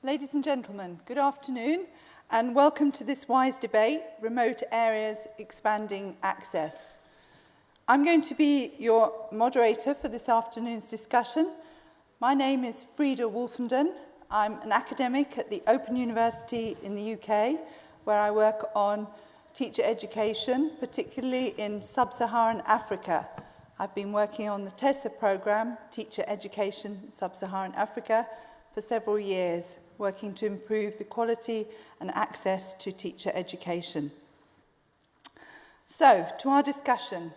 Ladies and gentlemen, good afternoon and welcome to this WISE debate, Remote Areas Expanding Access. I'm going to be your moderator for this afternoon's discussion. My name is Frida Wolfenden. I'm an academic at the Open University in the UK, where I work on teacher education, particularly in sub-Saharan Africa. I've been working on the TESA programme, Teacher Education Sub-Saharan Africa, for several years, working to improve the quality and access to teacher education. So, to our discussion.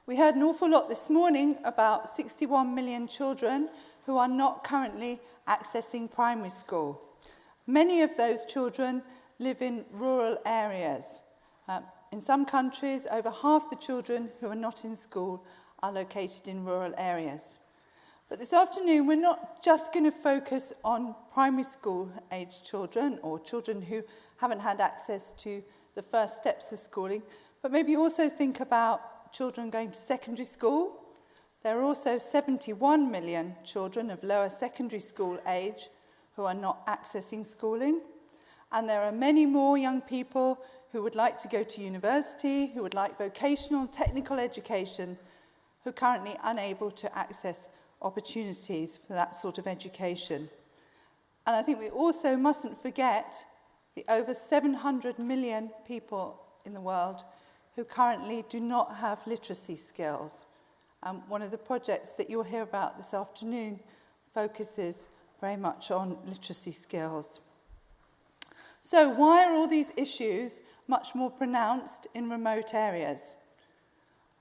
We heard an awful lot this morning about 61 million children who are not currently accessing primary school. Many of those children live in rural areas. In some countries, over half the children who are not in school are located in rural areas. But this afternoon, we're not just going to focus on primary school aged children or children who haven't had access to the first steps of schooling, but maybe also think about children going to secondary school. There are also 71 million children of lower secondary school age who are not accessing schooling. And there are many more young people who would like to go to university, who would like vocational and technical education, who are currently unable to access opportunities for that sort of education. And I think we also mustn't forget the over 700 million people in the world who currently do not have literacy skills. One of the projects that you'll hear about this afternoon focuses very much on literacy skills. So why are all these issues much more pronounced in remote areas?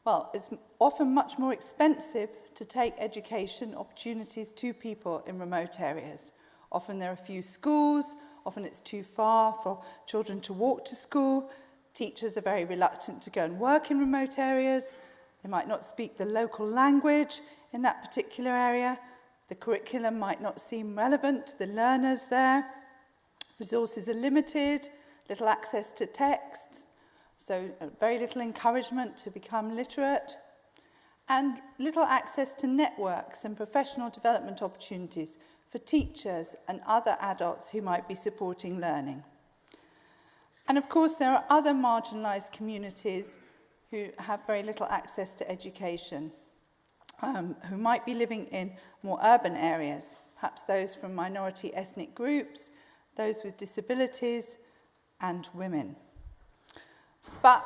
Well, it's often much more expensive to take education opportunities to people in remote areas. Often there are few schools, often it's too far for children to walk to school. Teachers are very reluctant to go and work in remote areas. They might not speak the local language in that particular area. The curriculum might not seem relevant to the learners there. Resources are limited, little access to texts, so very little encouragement to become literate, and little access to networks and professional development opportunities for teachers and other adults who might be supporting learning. And of course, there are other marginalised communities who have very little access to education, who might be living in more urban areas, perhaps those from minority ethnic groups, those with disabilities, and women. But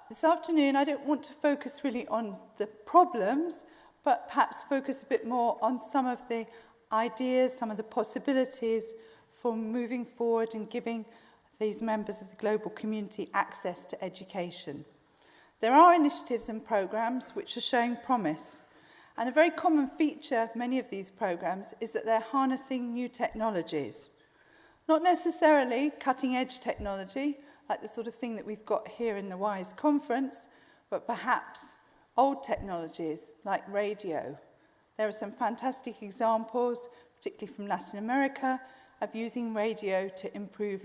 this afternoon, I don't want to focus really on the problems, but perhaps focus a bit more on some of the ideas, some of the possibilities for moving forward and giving these members of the global community access to education. There are initiatives and programs which are showing promise. And a very common feature of many of these programs is that they're harnessing new technologies. Not necessarily cutting-edge technology, like the sort of thing that we've got here in the WISE conference, but perhaps old technologies like radio. There are some fantastic examples, particularly from Latin America, of using radio to improve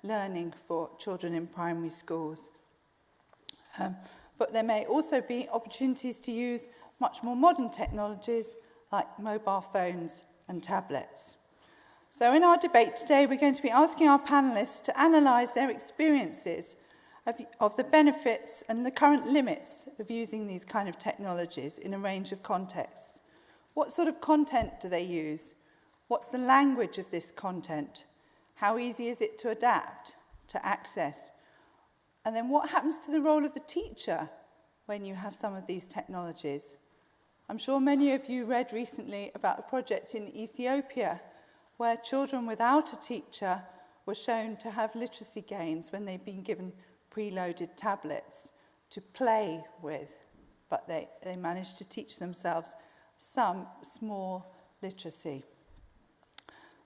learning for children in primary schools. But there may also be opportunities to use much more modern technologies like mobile phones and tablets. So in our debate today, we're going to be asking our panellists to analyse their experiences of the benefits and the current limits of using these kind of technologies in a range of contexts. What sort of content do they use? What's the language of this content? How easy is it to adapt, to access? And then what happens to the role of the teacher when you have some of these technologies? I'm sure many of you read recently about a project in Ethiopia where children without a teacher were shown to have literacy gains when they've been given preloaded tablets to play with, but they managed to teach themselves some small literacy.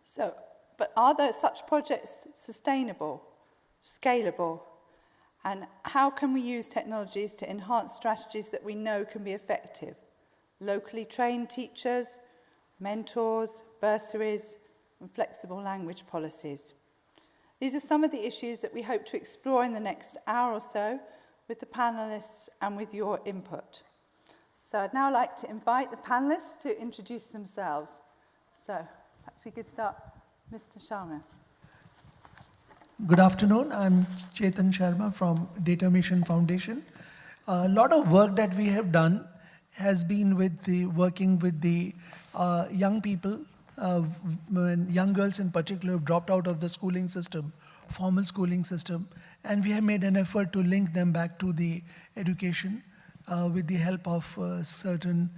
So, but are there such projects sustainable, scalable? And how can we use technologies to enhance strategies that we know can be effective? Locally trained teachers, mentors, bursaries, and flexible language policies. These are some of the issues that we hope to explore in the next hour or so with the panellists and with your input. So I'd now like to invite the panellists to introduce themselves. So perhaps we could start Mr. Sharma. Good afternoon. I'm Chetan Sharma from Data Mission Foundation. A lot of work that we have done has been with working with the young people, young girls in particular, who've dropped out of the schooling system, formal schooling system, and we have made an effort to link them back to the education with the help of certain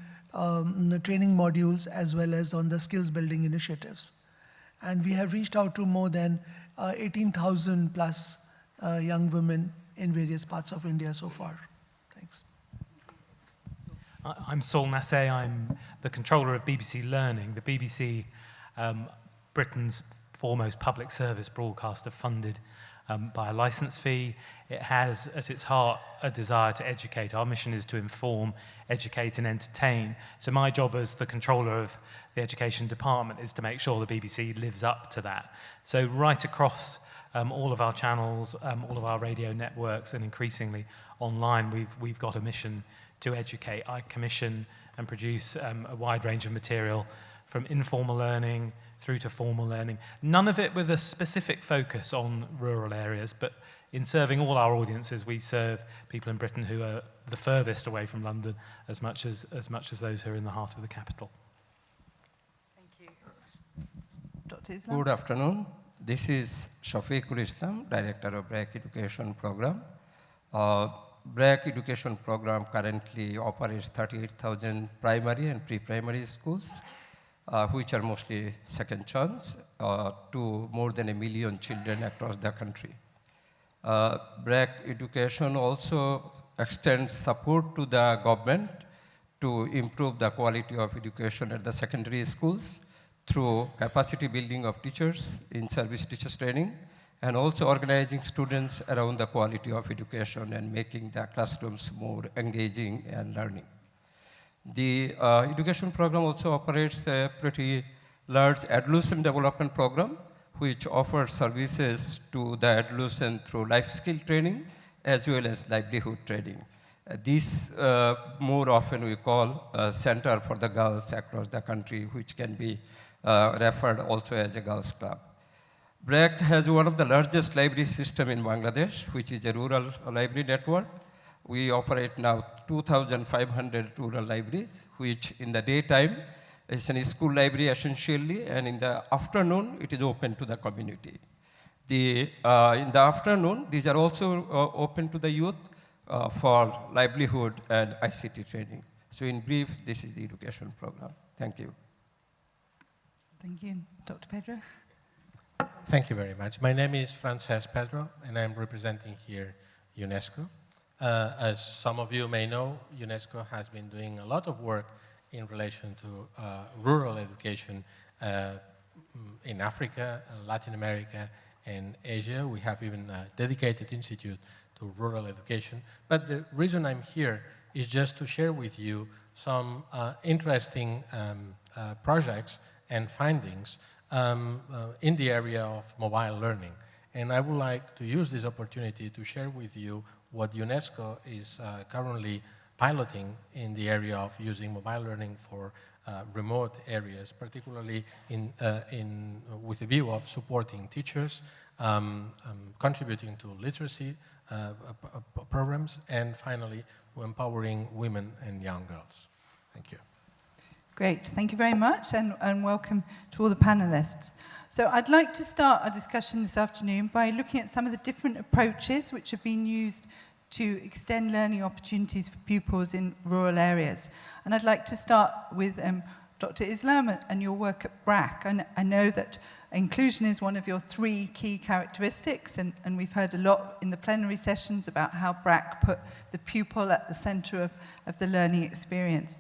training modules as well as on the skills building initiatives. And we have reached out to more than 18,000 plus young women in various parts of India so far. Thanks. I'm Saul Massey. I'm the controller of BBC Learning. The BBC, Britain's foremost public service broadcaster, funded by a licence fee. It has at its heart a desire to educate. Our mission is to inform, educate and entertain. So my job as the controller of the education department is to make sure the BBC lives up to that. So right across all of our channels, all of our radio networks and increasingly online, we've got a mission to educate. I commission and produce a wide range of material from informal learning through to formal learning. None of it with a specific focus on rural areas, but in serving all our audiences, we serve people in Britain who are the furthest away from London as much as those who are in the heart of the capital. Thank you. Dr. Islam? Good afternoon. This is Shafiqul Islam, Director of BRAC Education Program. BRAC Education Program currently operates 38,000 primary and pre-primary schools, which are mostly second chance, to more than 1 million children across the country. BRAC Education also extends support to the government to improve the quality of education at the secondary schools through capacity building of teachers in service teachers training, and also organizing students around the quality of education and making the classrooms more engaging and learning. The education program also operates a pretty large adolescent development program, which offers services to the adolescent through life skill training as well as livelihood training. This more often we call a center for the girls across the country, which can be referred also as a girls club. BRAC has one of the largest library system in Bangladesh, which is a rural library network. We operate now 2,500 rural libraries, which in the daytime is a school library essentially, and in the afternoon it is open to the community. In the afternoon, these are also open to the youth for livelihood and ICT training. So in brief, this is the education program. Thank you. Thank you. Dr. Pedro? Thank you very much. My name is Frances Pedro, and I'm representing here UNESCO. As some of you may know, UNESCO has been doing a lot of work in relation to rural education in Africa, Latin America, and Asia. We have even a dedicated institute to rural education. But the reason I'm here is just to share with you some interesting projects and findings in the area of mobile learning. And I would like to use this opportunity to share with you what UNESCO is currently piloting in the area of using mobile learning for remote areas, particularly with a view of supporting teachers, contributing to literacy programs, and finally, empowering women and young girls. Thank you. Great, thank you very much, and welcome to all the panelists. So I'd like to start our discussion this afternoon by looking at some of the different approaches which have been used to extend learning opportunities for pupils in rural areas. And I'd like to start with Dr. Islam and your work at BRAC. And I know that inclusion is one of your 3 key characteristics, and we've heard a lot in the plenary sessions about how BRAC put the pupil at the center of the learning experience.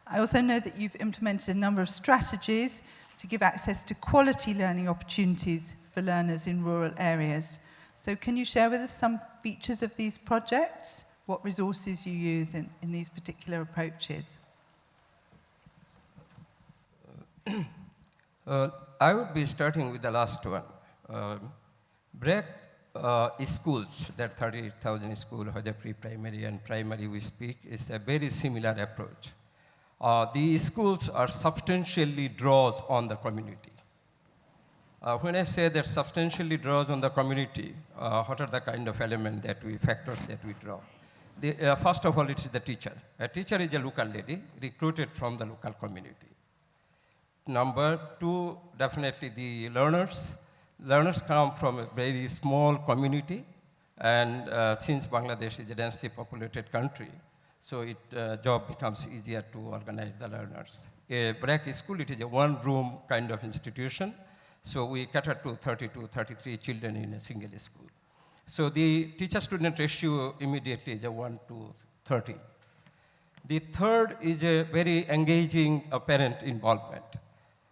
I also know that you've implemented a number of strategies to give access to quality learning opportunities for learners in rural areas. So can you share with us some features of these projects, what resources you use in these particular approaches? I would be starting with the last one. BRAC schools, that 38,000 schools, whether pre-primary and primary we speak, is a very similar approach. The schools are substantially draws on the community. When I say that substantially draws on the community, what are the kind of factors that we draw? First of all, it is the teacher. A teacher is a local lady recruited from the local community. Number two, definitely the learners. Learners come from a very small community, and since Bangladesh is a densely populated country, so job becomes easier to organize the learners. A BRAC school, it is a one-room kind of institution, so we cater to 32, 33 children in a single school. So the teacher-student ratio immediately is a 1 to 30. The third is a very engaging parent involvement.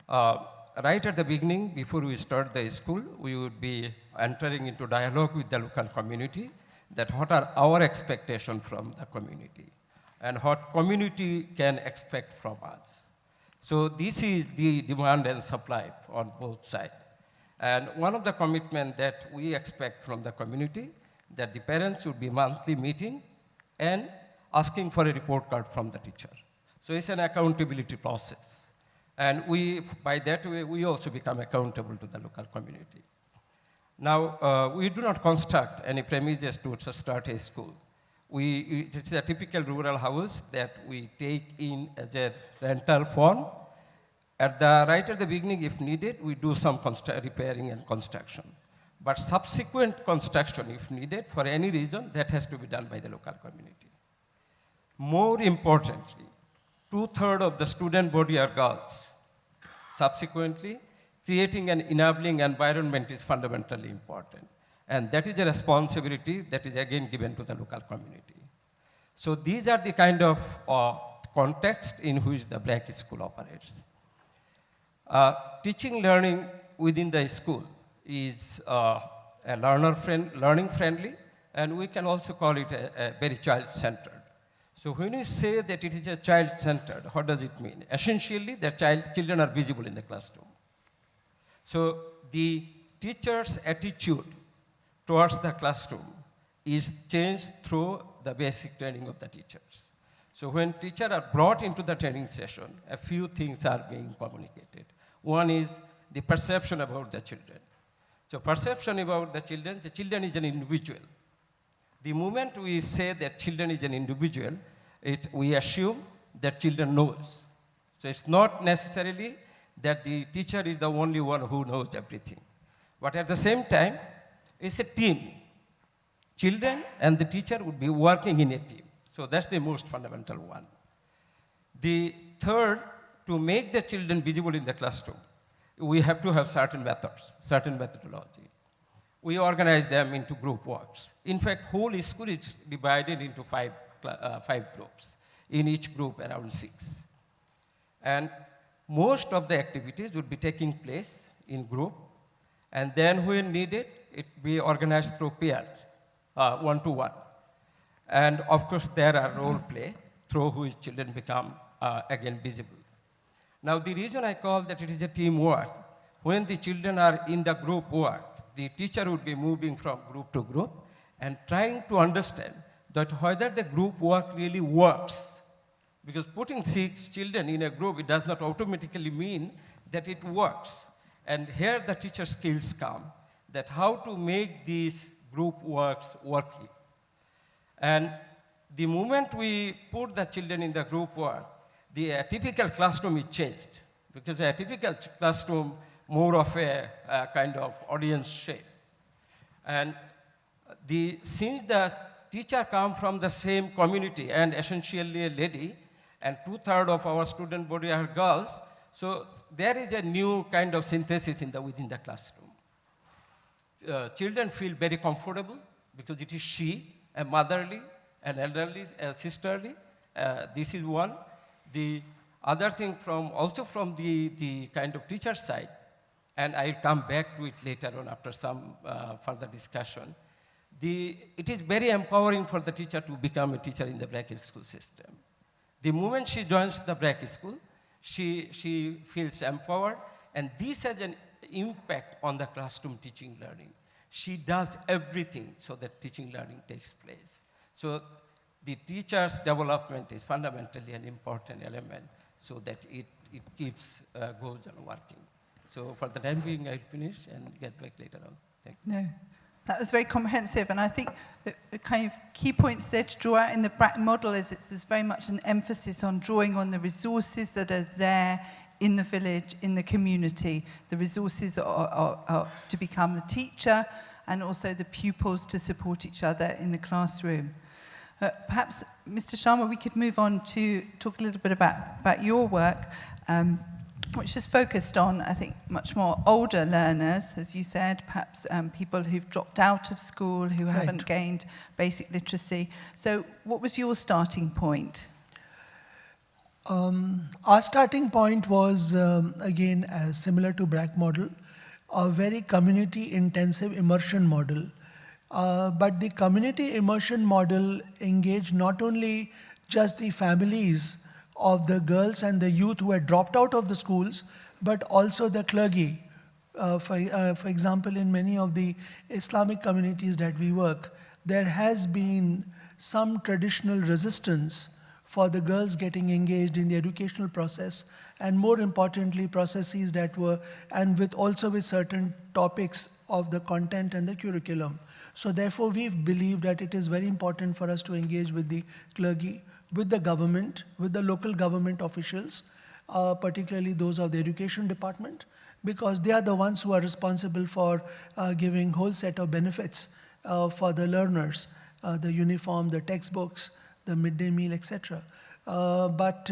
Right at the beginning, before we start the school, we would be entering into dialogue with the local community that what are our expectations from the community and what community can expect from us. So this is the demand and supply on both sides. And one of the commitments that we expect from the community that the parents would be monthly meeting and asking for a report card from the teacher. So it's an accountability process. And by that way, we also become accountable to the local community. Now, we do not construct any premises to start a school. It's a typical rural house that we take in as a rental form. Right at the beginning, if needed, we do some repairing and construction. But subsequent construction, if needed, for any reason, that has to be done by the local community. More importantly, 2/3 of the student body are girls. Subsequently, creating an enabling environment is fundamentally important. And that is a responsibility that is again given to the local community. So these are the kind of context in which the BRAC school operates. Teaching learning within the school is learning friendly, and we can also call it a very child-centered. So when we say that it is a child-centered, what does it mean? Essentially, the children are visible in the classroom. So the teacher's attitude towards the classroom is changed through the basic training of the teachers. So when teachers are brought into the training session, a few things are being communicated. One is the perception about the children. So perception about the children is an individual. The moment we say that children is an individual, we assume that children knows. So it's not necessarily that the teacher is the only one who knows everything. But at the same time, it's a team. Children and the teacher would be working in a team. So that's the most fundamental one. The third, to make the children visible in the classroom, we have to have certain methods, certain methodology. We organize them into group works. In fact, whole school is divided into five groups. In each group, around 6. And most of the activities would be taking place in group. And then when needed, it be organized through peer, one-to-one. And of course, there are role play through which children become, again, visible. Now, the reason I call that it is a teamwork, when the children are in the group work, the teacher would be moving from group to group and trying to understand that whether the group work really works. Because putting 6 children in a group, it does not automatically mean that it works. And here the teacher skills come, that how to make these group works working. And the moment we put the children in the group work, the typical classroom is changed. Because a typical classroom, more of a kind of audience shape. And since the teacher come from the same community and essentially a lady, and 2/3 of our student body are girls, so there is a new kind of synthesis within the classroom. Children feel very comfortable because it is she, a motherly, an elderly, a sisterly. This is one. The other thing also from the kind of teacher side, and I'll come back to it later on after some further discussion. It is very empowering for the teacher to become a teacher in the BRAC school system. The moment she joins the BRAC school, she feels empowered, and this has an impact on the classroom teaching learning. She does everything so that teaching learning takes place. So the teacher's development is fundamentally an important element so that it keeps goes on working. So for the time being, I'll finish and get back later on. Thank you. No, that was very comprehensive, and I think the kind of key points there to draw out in the BRAC model is there's very much an emphasis on drawing on the resources that are there in the village, in the community. The resources are to become the teacher and also the pupils to support each other in the classroom. Perhaps, Mr. Sharma, we could move on to talk a little bit about your work, which is focused on, I think, much more older learners, as you said, perhaps people who've dropped out of school, who haven't gained basic literacy. So what was your starting point? Our starting point was, again, similar to BRAC model, a very community-intensive immersion model. But the community immersion model engaged not only just the families of the girls and the youth who had dropped out of the schools, but also the clergy. For example, in many of the Islamic communities that we work, there has been some traditional resistance for the girls getting engaged in the educational process, and more importantly, processes that were, and also with certain topics of the content and the curriculum. So therefore, we've believed that it is very important for us to engage with the clergy, with the government, with the local government officials, particularly those of the education department, because they are the ones who are responsible for giving whole set of benefits for the learners, the uniform, the textbooks, the midday meal, etc. But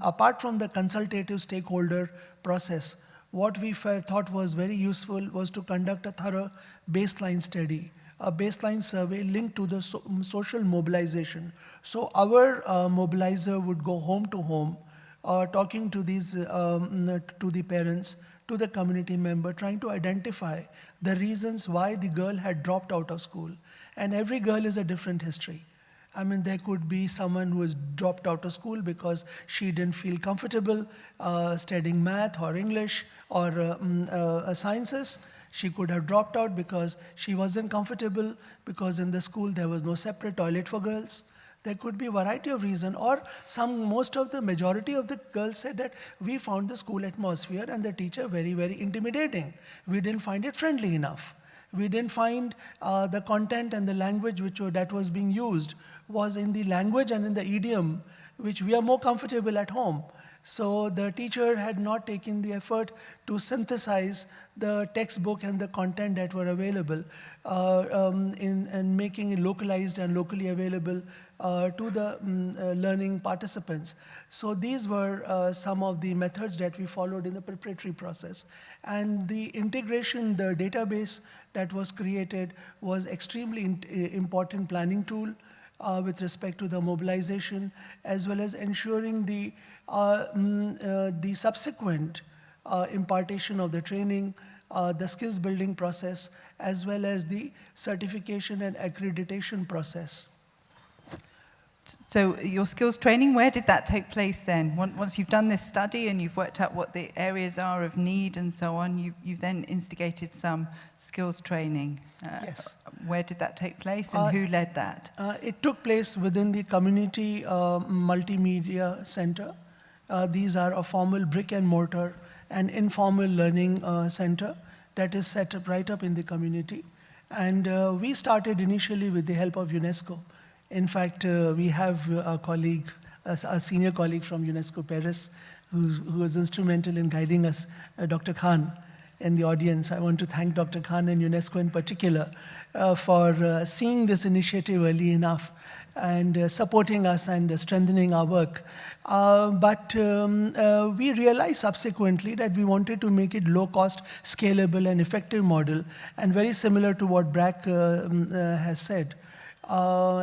apart from the consultative stakeholder process, what we thought was very useful was to conduct a thorough baseline study, a baseline survey linked to the social mobilization. So our mobilizer would go home to home, talking to these, to the parents, to the community member, trying to identify the reasons why the girl had dropped out of school. And every girl is a different history. I mean, there could be someone who has dropped out of school because she didn't feel comfortable studying math or English or sciences. She could have dropped out because she wasn't comfortable because in the school there was no separate toilet for girls. There could be a variety of reasons, or majority of the girls said that we found the school atmosphere and the teacher very, very intimidating. We didn't find it friendly enough. We didn't find the content and the language that was being used was in the language and in the idiom which we are more comfortable at home. So the teacher had not taken the effort to synthesize the textbook and the content that were available in making it localized and locally available to the learning participants. So these were some of the methods that we followed in the preparatory process. And the integration, the database that was created was extremely important planning tool with respect to the mobilization, as well as ensuring the subsequent impartation of the training, the skills building process, as well as the certification and accreditation process. So your skills training, where did that take place then? Once you've done this study and you've worked out what the areas are of need and so on, you've then instigated some skills training. Yes. Where did that take place and who led that? It took place within the community multimedia center. These are a formal brick and mortar and informal learning center that is set up right up in the community. And we started initially with the help of UNESCO. In fact, we have a colleague, a senior colleague from UNESCO Paris, who was instrumental in guiding us, Dr. Khan, in the audience. I want to thank Dr. Khan and UNESCO in particular for seeing this initiative early enough and supporting us and strengthening our work. But we realized subsequently that we wanted to make it low-cost, scalable, and effective model, and very similar to what BRAC has said.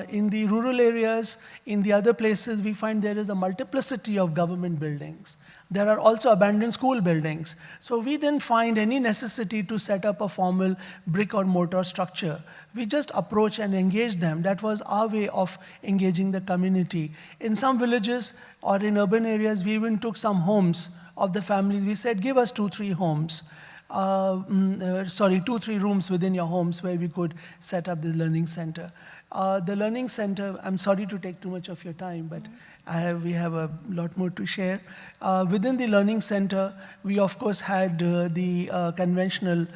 In the rural areas, in the other places, we find there is a multiplicity of government buildings. There are also abandoned school buildings. So we didn't find any necessity to set up a formal brick or mortar structure. We just approach and engage them. That was our way of engaging the community. In some villages or in urban areas, we even took some homes of the families. We said, give us 2-3 homes. 2-3 rooms within your homes where we could set up the learning center. The learning center, I'm sorry to take too much of your time, but we have a lot more to share. Within the Learning Center, we of course had the conventional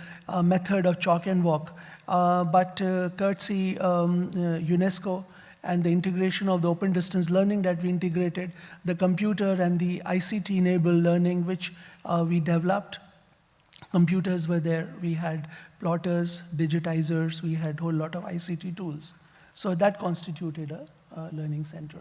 method of chalk and walk, but courtesy UNESCO and the integration of the open distance learning that we integrated, the computer and the ICT-enabled learning which we developed. Computers were there, we had plotters, digitizers, we had a whole lot of ICT tools. So that constituted a learning center.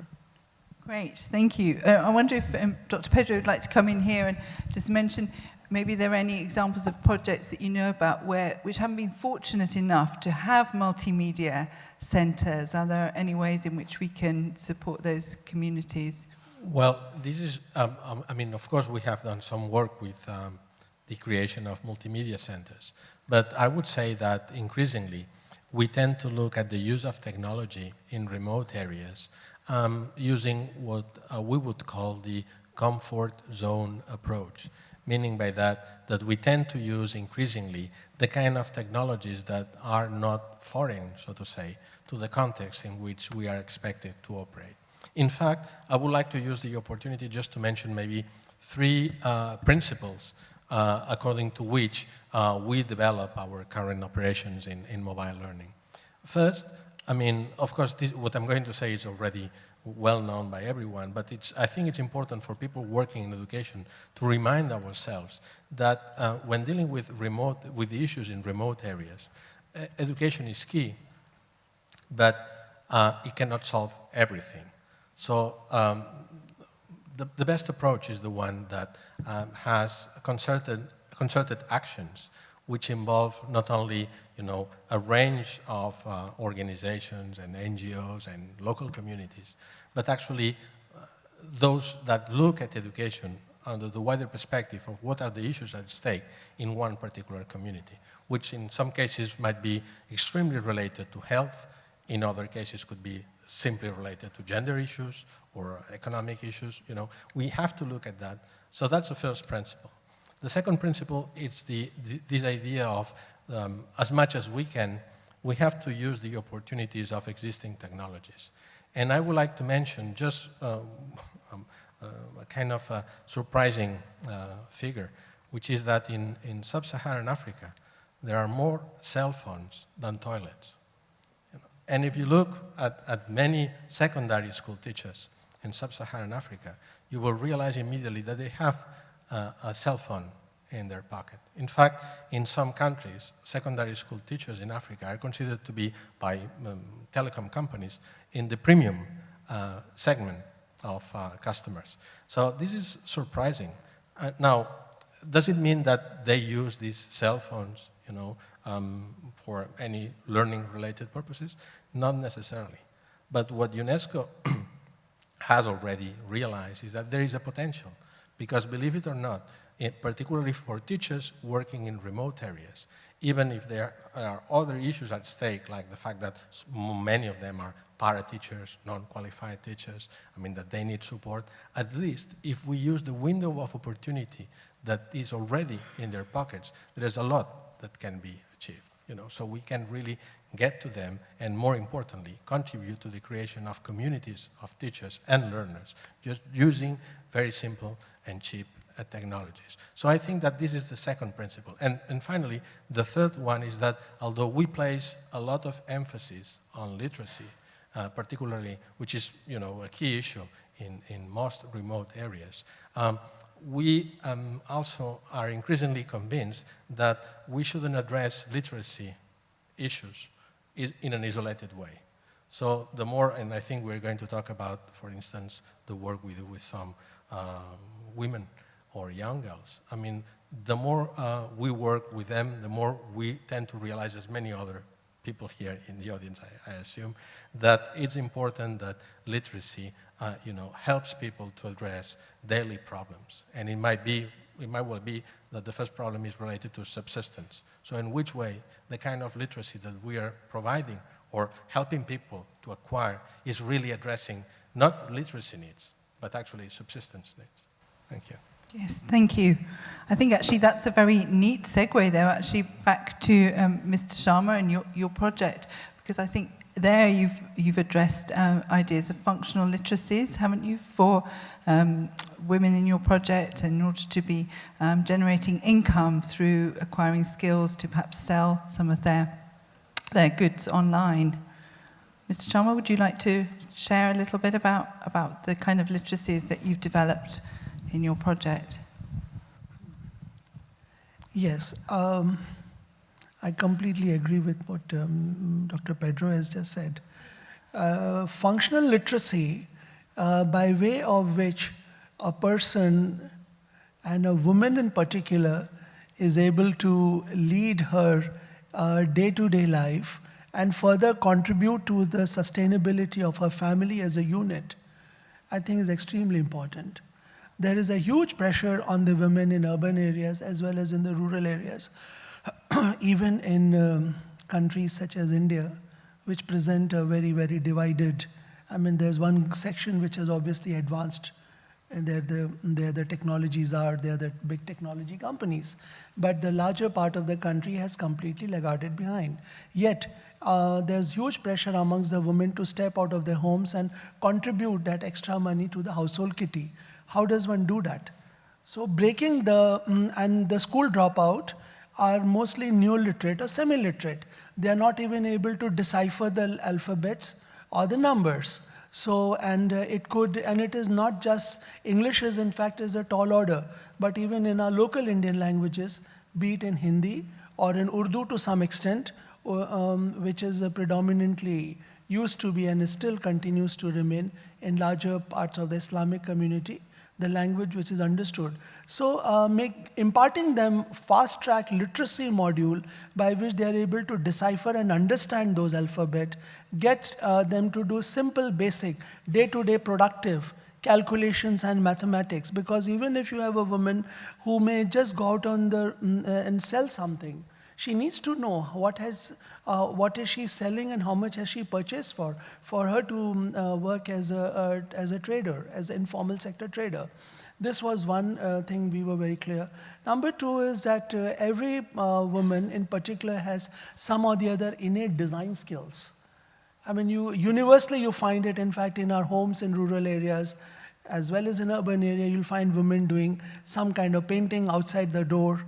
Great, thank you. I wonder if Dr. Pedro would like to come in here and just mention, maybe there are any examples of projects that you know about which haven't been fortunate enough to have multimedia centers. Are there any ways in which we can support those communities? Well, this is, I mean, of course, we have done some work with the creation of multimedia centers. But I would say that increasingly, we tend to look at the use of technology in remote areas using what we would call the comfort zone approach, meaning by that we tend to use increasingly the kind of technologies that are not foreign, so to say, to the context in which we are expected to operate. In fact, I would like to use the opportunity just to mention maybe 3 principles according to which we develop our current operations in mobile learning. First, I mean, of course, what I'm going to say is already well known by everyone, but I think it's important for people working in education to remind ourselves that when dealing with the issues in remote areas, education is key, but it cannot solve everything. So the best approach is the one that has concerted actions which involve not only a range of organizations and NGOs and local communities, but actually those that look at education under the wider perspective of what are the issues at stake in one particular community, which in some cases might be extremely related to health, in other cases could be simply related to gender issues or economic issues. We have to look at that. So that's the first principle. The second principle is this idea of as much as we can, we have to use the opportunities of existing technologies. And I would like to mention just a kind of a surprising figure, which is that in sub-Saharan Africa, there are more cell phones than toilets. And if you look at many secondary school teachers in sub-Saharan Africa, you will realize immediately that they have a cell phone in their pocket. In fact, in some countries, secondary school teachers in Africa are considered to be, by telecom companies, in the premium segment of customers. So this is surprising. Now, does it mean that they use these cell phones, for any learning-related purposes? Not necessarily. But what UNESCO has already realized is that there is a potential, because believe it or not, particularly for teachers working in remote areas, even if there are other issues at stake, like the fact that many of them are para-teachers, non-qualified teachers, that they need support, at least if we use the window of opportunity that is already in their pockets, there is a lot that can be achieved. So we can really get to them and, more importantly, contribute to the creation of communities of teachers and learners, just using very simple and cheap technologies. So I think that this is the second principle. And finally, the third one is that although we place a lot of emphasis on literacy, particularly, which is a key issue in most remote areas, we also are increasingly convinced that we shouldn't address literacy issues in an isolated way. So the more, and I think we're going to talk about, for instance, the work we do with some women or young girls. The more we work with them, the more we tend to realize, as many other people here in the audience, I assume, that it's important that literacy helps people to address daily problems. And it might well be that the first problem is related to subsistence. So in which way the kind of literacy that we are providing or helping people to acquire is really addressing not literacy needs, but actually subsistence needs. Thank you. Yes, thank you. I think actually that's a very neat segue there, actually back to Mr. Sharma and your project, because I think there you've addressed ideas of functional literacies, haven't you, for women in your project, in order to be generating income through acquiring skills to perhaps sell some of their goods online. Mr. Chalmer, would you like to share a little bit about the kind of literacies that you've developed in your project? Yes, I completely agree with what Dr. Pedro has just said. Functional literacy, by way of which a person, and a woman in particular, is able to lead her day-to-day life and further contribute to the sustainability of her family as a unit, I think is extremely important. There is a huge pressure on the women in urban areas as well as in the rural areas, even in countries such as India, which present a very, very divided. I mean, there's one section which is obviously advanced, and there the technologies are, they're the big technology companies. But the larger part of the country has completely lagged behind. Yet, there's huge pressure amongst the women to step out of their homes and contribute that extra money to the household kitty. How does one do that? So breaking and the school dropout are mostly neo-literate or semi-literate. They are not even able to decipher the alphabets or the numbers. So, and it is not just, English is in fact is a tall order, but even in our local Indian languages, be it in Hindi or in Urdu to some extent, which is predominantly used to be and still continues to remain in larger parts of the Islamic community, the language which is understood. So imparting them fast-track literacy module by which they are able to decipher and understand those alphabet, get them to do simple, basic, day-to-day productive calculations and mathematics. Because even if you have a woman who may just go out on the and sell something, she needs to know what is she selling and how much has she purchased for her to work as a trader, as an informal sector trader. This was one thing we were very clear. Number two is that every woman in particular has some or the other innate design skills. I mean, universally you find it, in fact, in our homes in rural areas, as well as in urban area, you'll find women doing some kind of painting outside the door,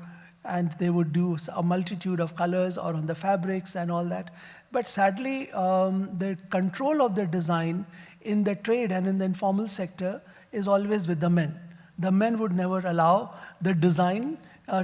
and they would do a multitude of colors or on the fabrics and all that. But sadly, the control of the design in the trade and in the informal sector is always with the men. The men would never allow the design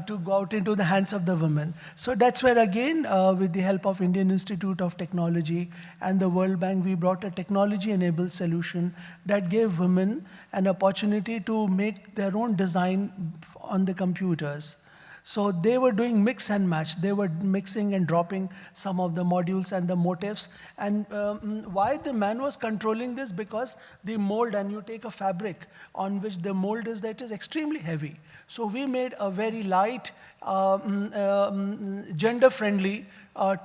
to go out into the hands of the women. So that's where again, with the help of Indian Institute of Technology and the World Bank, we brought a technology-enabled solution that gave women an opportunity to make their own design on the computers. So they were doing mix and match. They were mixing and dropping some of the modules and the motifs. And why the man was controlling this? Because the mold, and you take a fabric on which the mold is, that is extremely heavy. So we made a very light, gender-friendly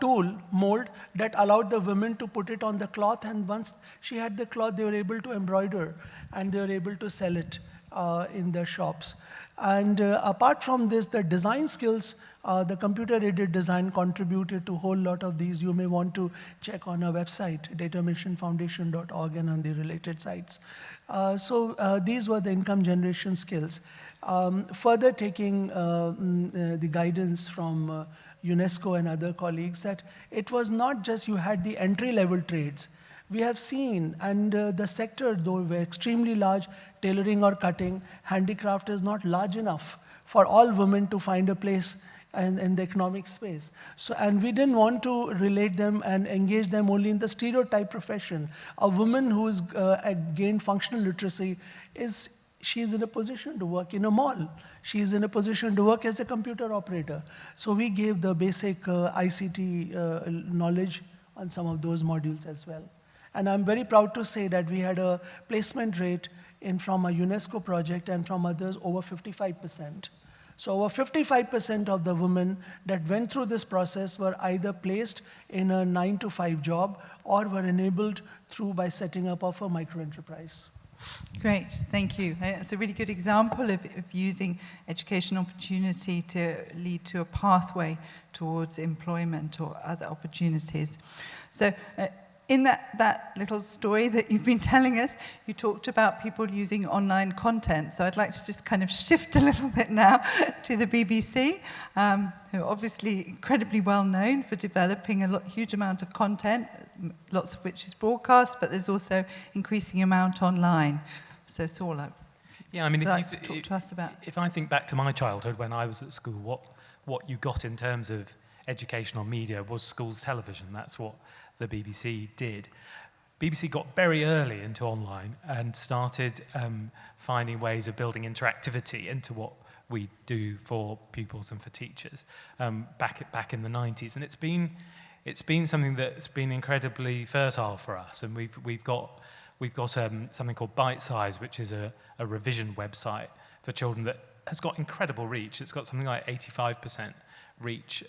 tool, mold, that allowed the women to put it on the cloth. And once she had the cloth, they were able to embroider, and they were able to sell it in the shops. And apart from this, the design skills, the computer-aided design contributed to a whole lot of these. You may want to check on our website, datamissionfoundation.org, and on the related sites. So these were the income generation skills. Further taking the guidance from UNESCO and other colleagues, that it was not just you had the entry-level trades. We have seen, and the sector, though were extremely large, tailoring or cutting, handicraft is not large enough for all women to find a place in the economic space. So, and we didn't want to relate them and engage them only in the stereotype profession. A woman who's gained functional literacy she's in a position to work in a mall. She's in a position to work as a computer operator. So we gave the basic ICT knowledge on some of those modules as well. And I'm very proud to say that we had a placement rate from a UNESCO project and from others over 55%. So over 55% of the women that went through this process were either placed in a 9-to-5 job or were enabled by setting up of a micro-enterprise. Great, thank you. It's a really good example of using education opportunity to lead to a pathway towards employment or other opportunities. So In that little story that you've been telling us, you talked about people using online content. So I'd like to just kind of shift a little bit now to the BBC, who are obviously incredibly well known for developing a huge amount of content, lots of which is broadcast, but there's also increasing amount online. So Saul, yeah, I mean, talk to us about. If I think back to my childhood when I was at school, what you got in terms of educational media was schools television. That's what the BBC did. BBC got very early into online and started finding ways of building interactivity into what we do for pupils and for teachers back in the 90s. And it's been something that's been incredibly fertile for us. And we've got something called Bite Size, which is a revision website for children that has got incredible reach. It's got something like 85% reach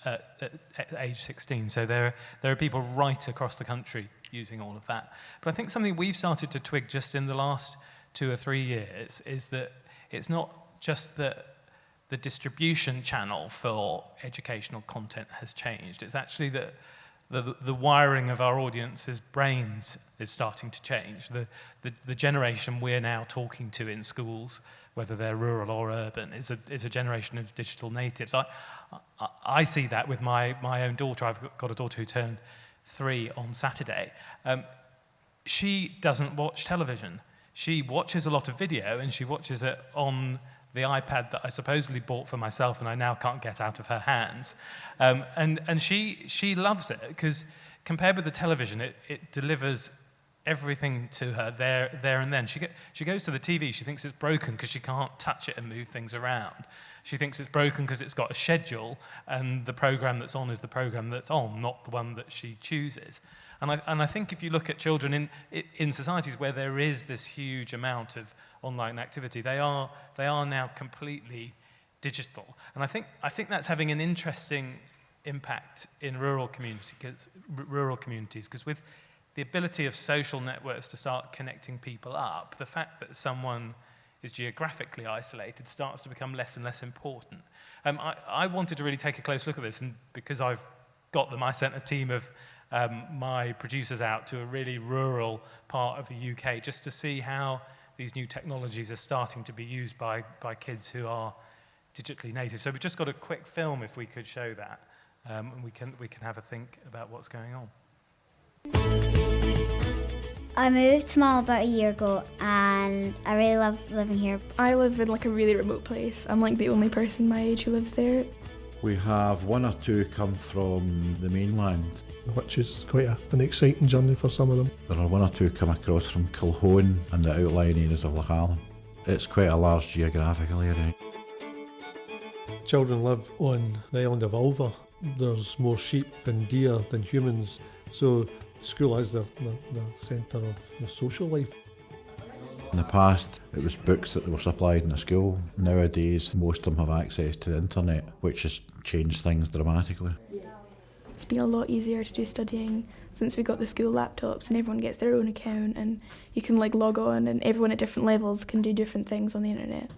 at age 16. So there are people right across the country using all of that. But I think something we've started to twig just in the last 2 or 3 years is that it's not just that the distribution channel for educational content has changed. It's actually that the wiring of our audience's brains is starting to change. The generation we're now talking to in schools, whether they're rural or urban, is a generation of digital natives. I see that with my own daughter. I've got a daughter who turned 3 on Saturday. She doesn't watch television. She watches a lot of video, and she watches it on the iPad that I supposedly bought for myself and I now can't get out of her hands. And she loves it because compared with the television, it delivers everything to her there and then. She goes to the TV, she thinks it's broken because she can't touch it and move things around. She thinks it's broken because it's got a schedule and the program that's on is the program that's on, not the one that she chooses. And I think if you look at children in societies where there is this huge amount of online activity, they are now completely digital. And I think that's having an interesting impact in rural communities because with the ability of social networks to start connecting people up, the fact that someone is geographically isolated starts to become less and less important. I wanted to really take a close look at this, and because I've got them, I sent a team of my producers out to a really rural part of the UK just to see how these new technologies are starting to be used by kids who are digitally native. So we've just got a quick film, if we could show that, and we can have a think about what's going on. I moved to Mal about a year ago and I really love living here. I live in like a really remote place. I'm like the only person my age who lives there. We have 1 or 2 come from the mainland, which is quite an exciting journey for some of them. There are 1 or 2 come across from Kilhone and the outlying areas of Lochalan. It's quite a large geographical area. Children live on the island of Ulva. There's more sheep and deer than humans, so school is the centre of the social life. In the past, it was books that were supplied in the school. Nowadays, most of them have access to the internet, which has changed things dramatically. It's been a lot easier to do studying since we got the school laptops and everyone gets their own account and you can like log on and everyone at different levels can do different things on the internet.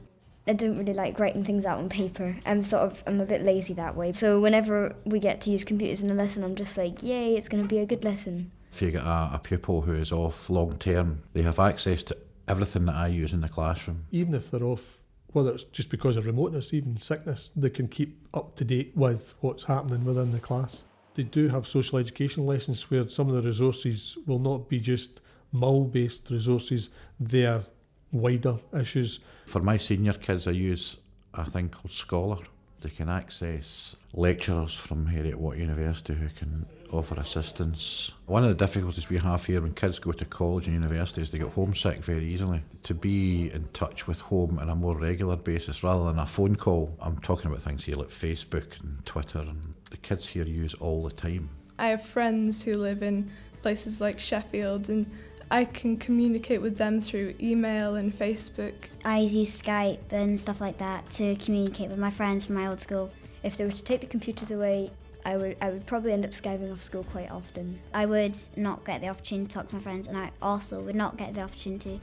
I don't really like writing things out on paper. I'm a bit lazy that way. So whenever we get to use computers in a lesson, I'm just like, yay, it's going to be a good lesson. If you get a pupil who is off long term, they have access to everything that I use in the classroom. Even if they're off, whether it's just because of remoteness, even sickness, they can keep up to date with what's happening within the class. They do have social education lessons where some of the resources will not be just Mull-based resources, they are wider issues. For my senior kids, I use a thing called Scholar. They can access lecturers from Heriot Watt University who can offer assistance. One of the difficulties we have here when kids go to college and university is they get homesick very easily. To be in touch with home on a more regular basis rather than a phone call, I'm talking about things here like Facebook and Twitter, and the kids here use all the time. I have friends who live in places like Sheffield and I can communicate with them through email and Facebook. I use Skype and stuff like that to communicate with my friends from my old school. If they were to take the computers away, I would probably end up Skyping off school quite often. I would not get the opportunity to talk to my friends, and I also would not get the opportunity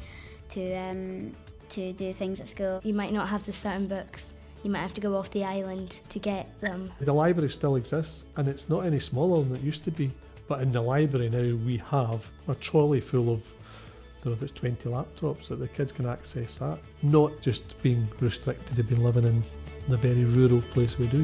to do things at school. You might not have the certain books. You might have to go off the island to get them. The library still exists, and it's not any smaller than it used to be. But in the library now we have a trolley full of, I don't know if it's 20 laptops that the kids can access that, not just being restricted to being living in the very rural place we do.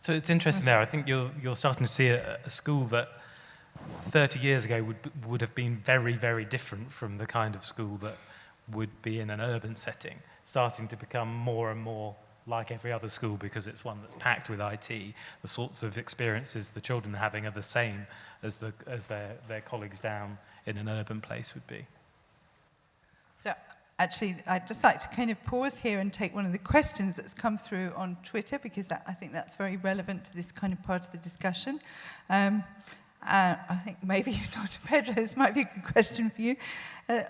So it's interesting there. I think you're starting to see a school that 30 years ago would have been very, very different from the kind of school that would be in an urban setting, starting to become more and more like every other school because it's one that's packed with IT. The sorts of experiences the children are having are the same as their colleagues down in an urban place would be. So actually, I'd just like to kind of pause here and take one of the questions that's come through on Twitter, because I think that's very relevant to this kind of part of the discussion. I think maybe Dr. Pedro, this might be a good question for you.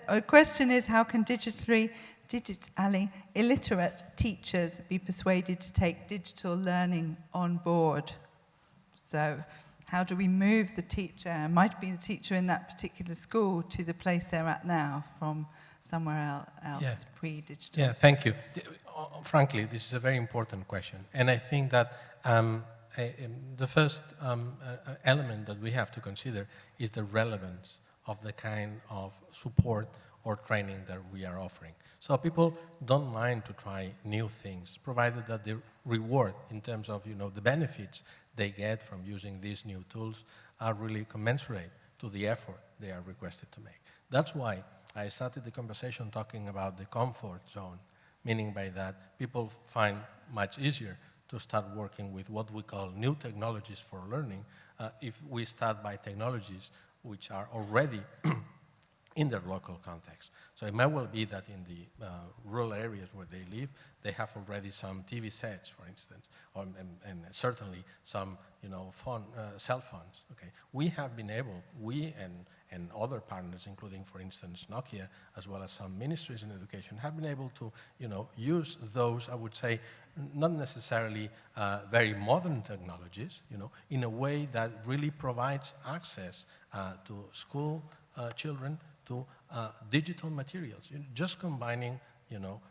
A question is, how can digitally illiterate teachers be persuaded to take digital learning on board? So how do we move the teacher, might be the teacher in that particular school, to the place they're at now from somewhere else pre-digital? Yeah, thank you. Frankly, this is a very important question. And I think that the first element that we have to consider is the relevance of the kind of support or training that we are offering. So people don't mind to try new things, provided that the reward in terms of the benefits they get from using these new tools are really commensurate to the effort they are requested to make. That's why I started the conversation talking about the comfort zone, meaning by that people find much easier to start working with what we call new technologies for learning if we start by technologies which are already in their local context. So it might well be that in the rural areas where they live, they have already some TV sets, for instance, and certainly some cell phones. Okay, we have been able, we and other partners, including, for instance, Nokia, as well as some ministries in education, have been able to use those, I would say, not necessarily very modern technologies, in a way that really provides access to school children to digital materials. Just combining,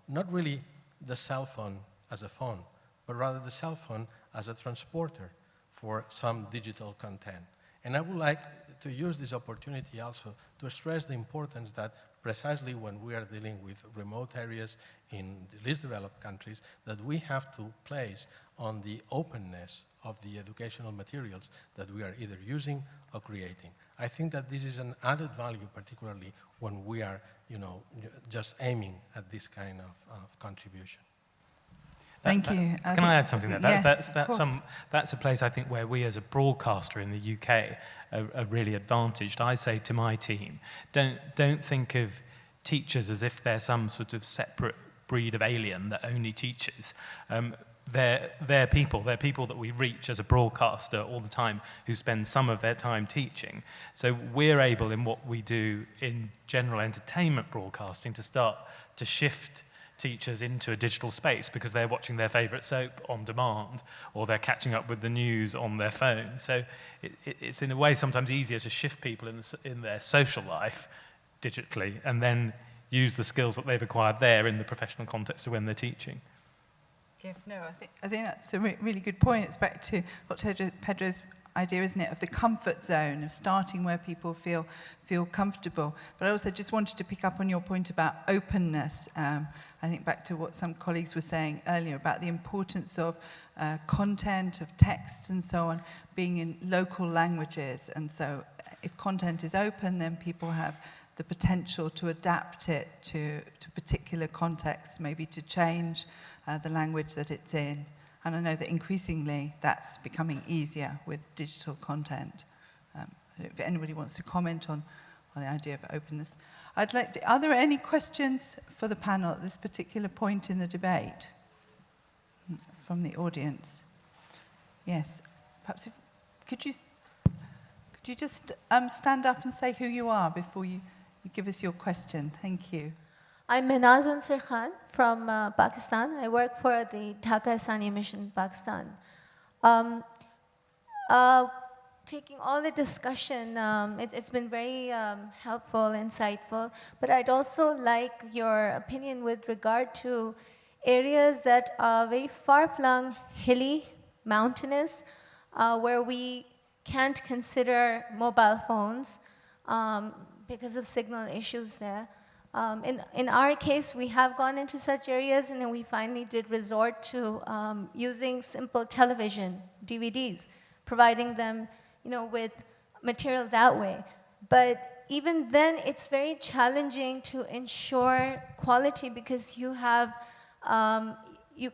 not really the cell phone as a phone, but rather the cell phone as a transporter for some digital content. And I would like to use this opportunity also to stress the importance that precisely when we are dealing with remote areas in the least developed countries, that we have to place on the openness of the educational materials that we are either using or creating. I think that this is an added value, particularly when we are, just aiming at this kind of contribution. Thank you. Can I add something there? Yes, that's a place, I think, where we as a broadcaster in the UK are really advantaged. I say to my team, don't think of teachers as if they're some sort of separate breed of alien that only teaches. They're people that we reach as a broadcaster all the time who spend some of their time teaching. So we're able, in what we do in general entertainment broadcasting, to start to shift teachers into a digital space because they're watching their favourite soap on demand, or they're catching up with the news on their phone. So it's in a way sometimes easier to shift people in their social life digitally and then use the skills that they've acquired there in the professional context of when they're teaching. Yeah, no, I think that's a really good point. It's back to Dr. Pedro's idea, isn't it, of the comfort zone, of starting where people feel comfortable. But I also just wanted to pick up on your point about openness. I think back to what some colleagues were saying earlier about the importance of content, of texts and so on, being in local languages. And so if content is open, then people have the potential to adapt it to particular contexts, maybe to change the language that it's in. And I know that increasingly that's becoming easier with digital content. If anybody wants to comment on the idea of openness. Are there any questions for the panel at this particular point in the debate from the audience? Yes, perhaps could you just stand up and say who you are before you give us your question? Thank you. I'm Minaz Ansar Khan from Pakistan. I work for the Dhaka Hassaniya Mission in Pakistan. taking all the discussion. It's been very helpful, insightful. But I'd also like your opinion with regard to areas that are very far-flung, hilly, mountainous, where we can't consider mobile phones because of signal issues there. In our case, we have gone into such areas, and then we finally did resort to using simple television, DVDs, providing them, with material that way. But even then, it's very challenging to ensure quality because you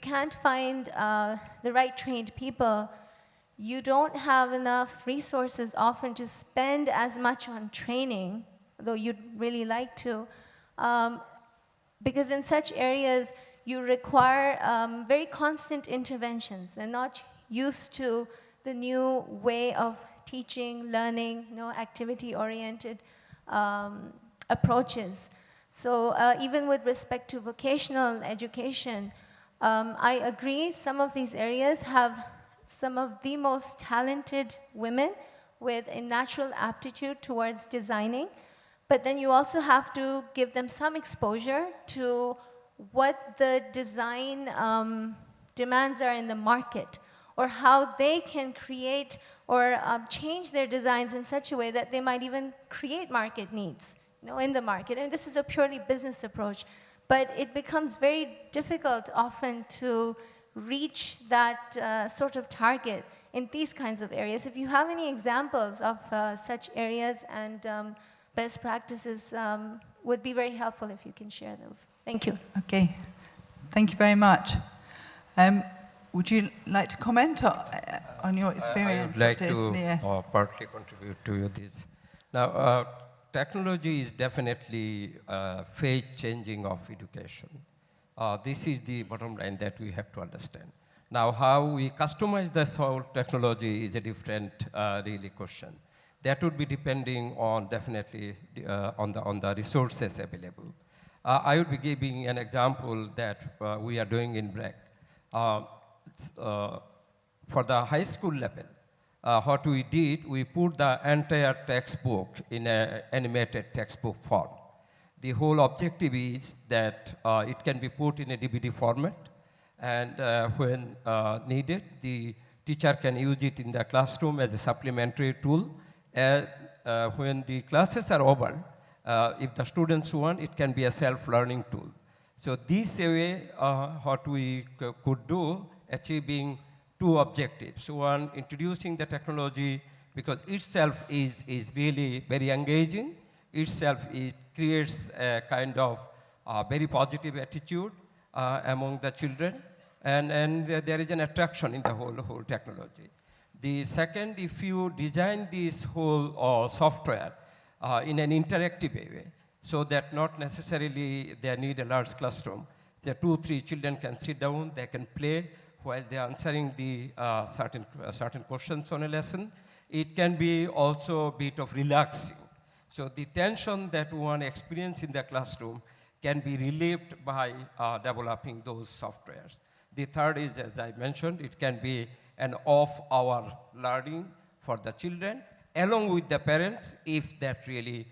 can't find the right trained people. You don't have enough resources often to spend as much on training, though you'd really like to, because in such areas, you require very constant interventions. They're not used to the new way of teaching, learning, activity-oriented approaches. So even with respect to vocational education, I agree some of these areas have some of the most talented women with a natural aptitude towards designing, but then you also have to give them some exposure to what the design demands are in the market, or how they can create or change their designs in such a way that they might even create market needs in the market. And this is a purely business approach, but it becomes very difficult often to reach that sort of target in these kinds of areas. If you have any examples of such areas and best practices, would be very helpful if you can share those. Thank you. Okay, thank you very much. Would you like to comment on your experience? I would like of this? to Yes. partly contribute to this. Now, technology is definitely phase changing of education. This is the bottom line that we have to understand. Now, how we customize this whole technology is a different really question. That would be depending on definitely on the resources available. I would be giving an example that we are doing in BRAC. For the high school level, what we did, we put the entire textbook in an animated textbook form. The whole objective is that it can be put in a DVD format, and when needed, the teacher can use it in the classroom as a supplementary tool. When the classes are over, if the students want, it can be a self-learning tool. So this way, what we could do, achieving two objectives. One, introducing the technology, because itself is really very engaging. Itself, it creates a kind of very positive attitude among the children, and there is an attraction in the whole technology. The second, if you design this whole software in an interactive way, so that not necessarily they need a large classroom, the 2-3 children can sit down, they can play while they are answering the certain questions on a lesson. It can be also a bit of relaxing. So the tension that one experiences in the classroom can be relieved by developing those softwares. The third is, as I mentioned, it can be an off-hour learning for the children, along with the parents, if that really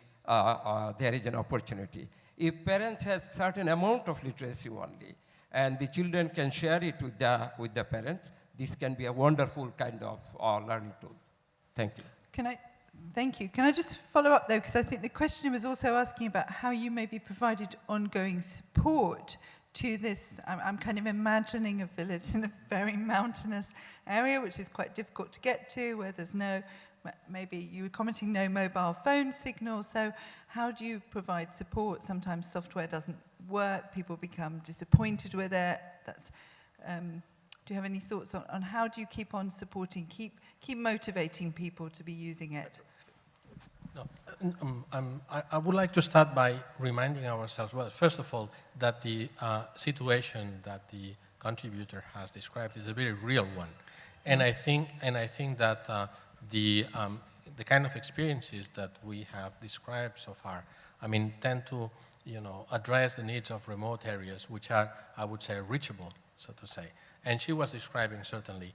there is an opportunity. If parents have certain amount of literacy only, and the children can share it with the parents, this can be a wonderful kind of learning tool. Thank you. Thank you. Can I just follow up, though, because I think the question was also asking about how you maybe provided ongoing support to this. I'm kind of imagining a village in a very mountainous area, which is quite difficult to get to, where there's no, maybe you were commenting, no mobile phone signal. So how do you provide support? Sometimes software doesn't work, people become disappointed with it. Do you have any thoughts on how do you keep on supporting, keep motivating people to be using it? No, I would like to start by reminding ourselves, well, first of all, that the situation that the contributor has described is a very real one, and I think that the kind of experiences that we have described so far, I mean, tend to address the needs of remote areas, which are, I would say, reachable, so to say. And she was describing certainly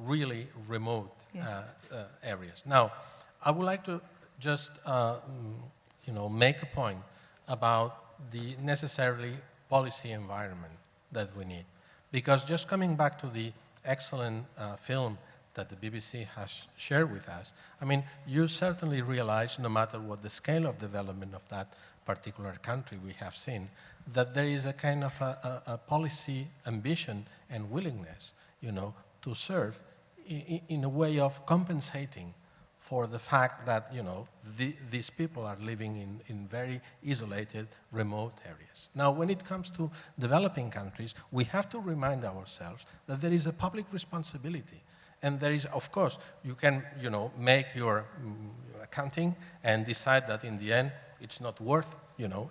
really remote Yes. areas. Now, I would like to just make a point about the necessarily policy environment that we need. Because just coming back to the excellent film that the BBC has shared with us, I mean, you certainly realize, no matter what the scale of development of that particular country we have seen, that there is a kind of a policy ambition and willingness, to serve in a way of compensating for the fact that, these people are living in very isolated, remote areas. Now, when it comes to developing countries, we have to remind ourselves that there is a public responsibility. And there is, of course, you can, make your accounting and decide that in the end, it's not worth,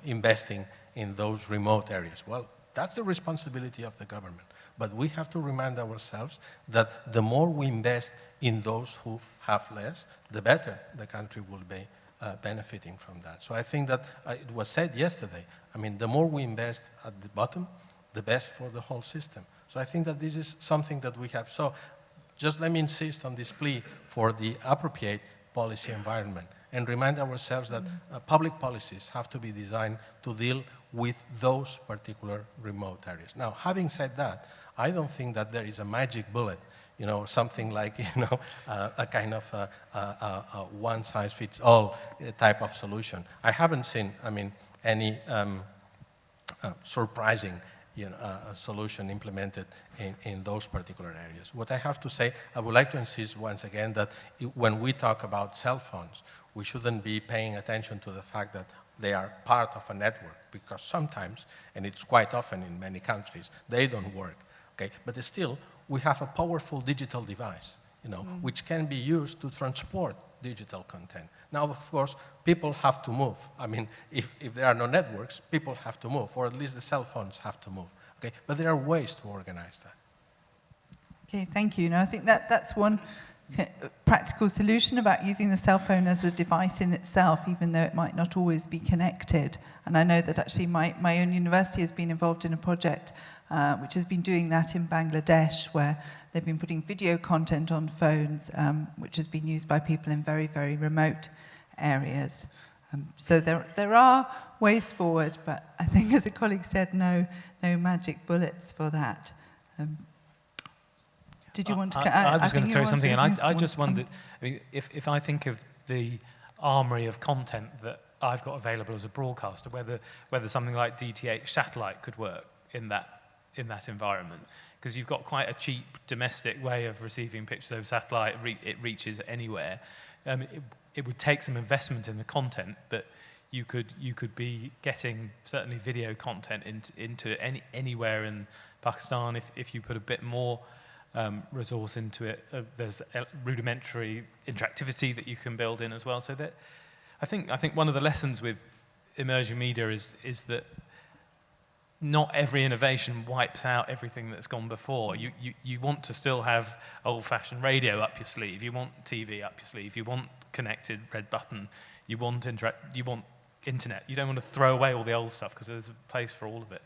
investing in those remote areas. Well, that's the responsibility of the government. But we have to remind ourselves that the more we invest in those who have less, the better the country will be benefiting from that. So I think that it was said yesterday, I mean, the more we invest at the bottom, the best for the whole system. So I think that this is something that we have. So just let me insist on this plea for the appropriate policy environment and remind ourselves that public policies have to be designed to deal with those particular remote areas. Now, having said that, I don't think that there is a magic bullet, something like, a kind of a one-size-fits-all type of solution. I haven't seen, any surprising a solution implemented in those particular areas. What I have to say, I would like to insist once again that when we talk about cell phones, we shouldn't be paying attention to the fact that they are part of a network, because sometimes, and it's quite often in many countries, they don't work, okay? But still, we have a powerful digital device, which can be used to transport digital content. Now, of course, people have to move. I mean, if there are no networks, people have to move, or at least the cell phones have to move, okay? But there are ways to organize that. Okay, thank you. Now, I think that's one practical solution about using the cell phone as a device in itself, even though it might not always be connected. And I know that actually my own university has been involved in a project which has been doing that in Bangladesh, where they've been putting video content on phones, which has been used by people in very, very remote areas. So there are ways forward, but I think, as a colleague said, no magic bullets for that. Did you want to? I was going to throw something in. I just wondered, if I think of the armory of content that I've got available as a broadcaster, whether something like DTH satellite could work in that environment, because you've got quite a cheap domestic way of receiving pictures over satellite. It reaches anywhere. It would take some investment in the content, but you could be getting certainly video content into anywhere in Pakistan if you put a bit more resource into it. There's rudimentary interactivity that you can build in as well. So that I think one of the lessons with emerging media is that not every innovation wipes out everything that's gone before. You want to still have old-fashioned radio up your sleeve. You want TV up your sleeve. You want connected red button. You want internet. You don't want to throw away all the old stuff, because there's a place for all of it.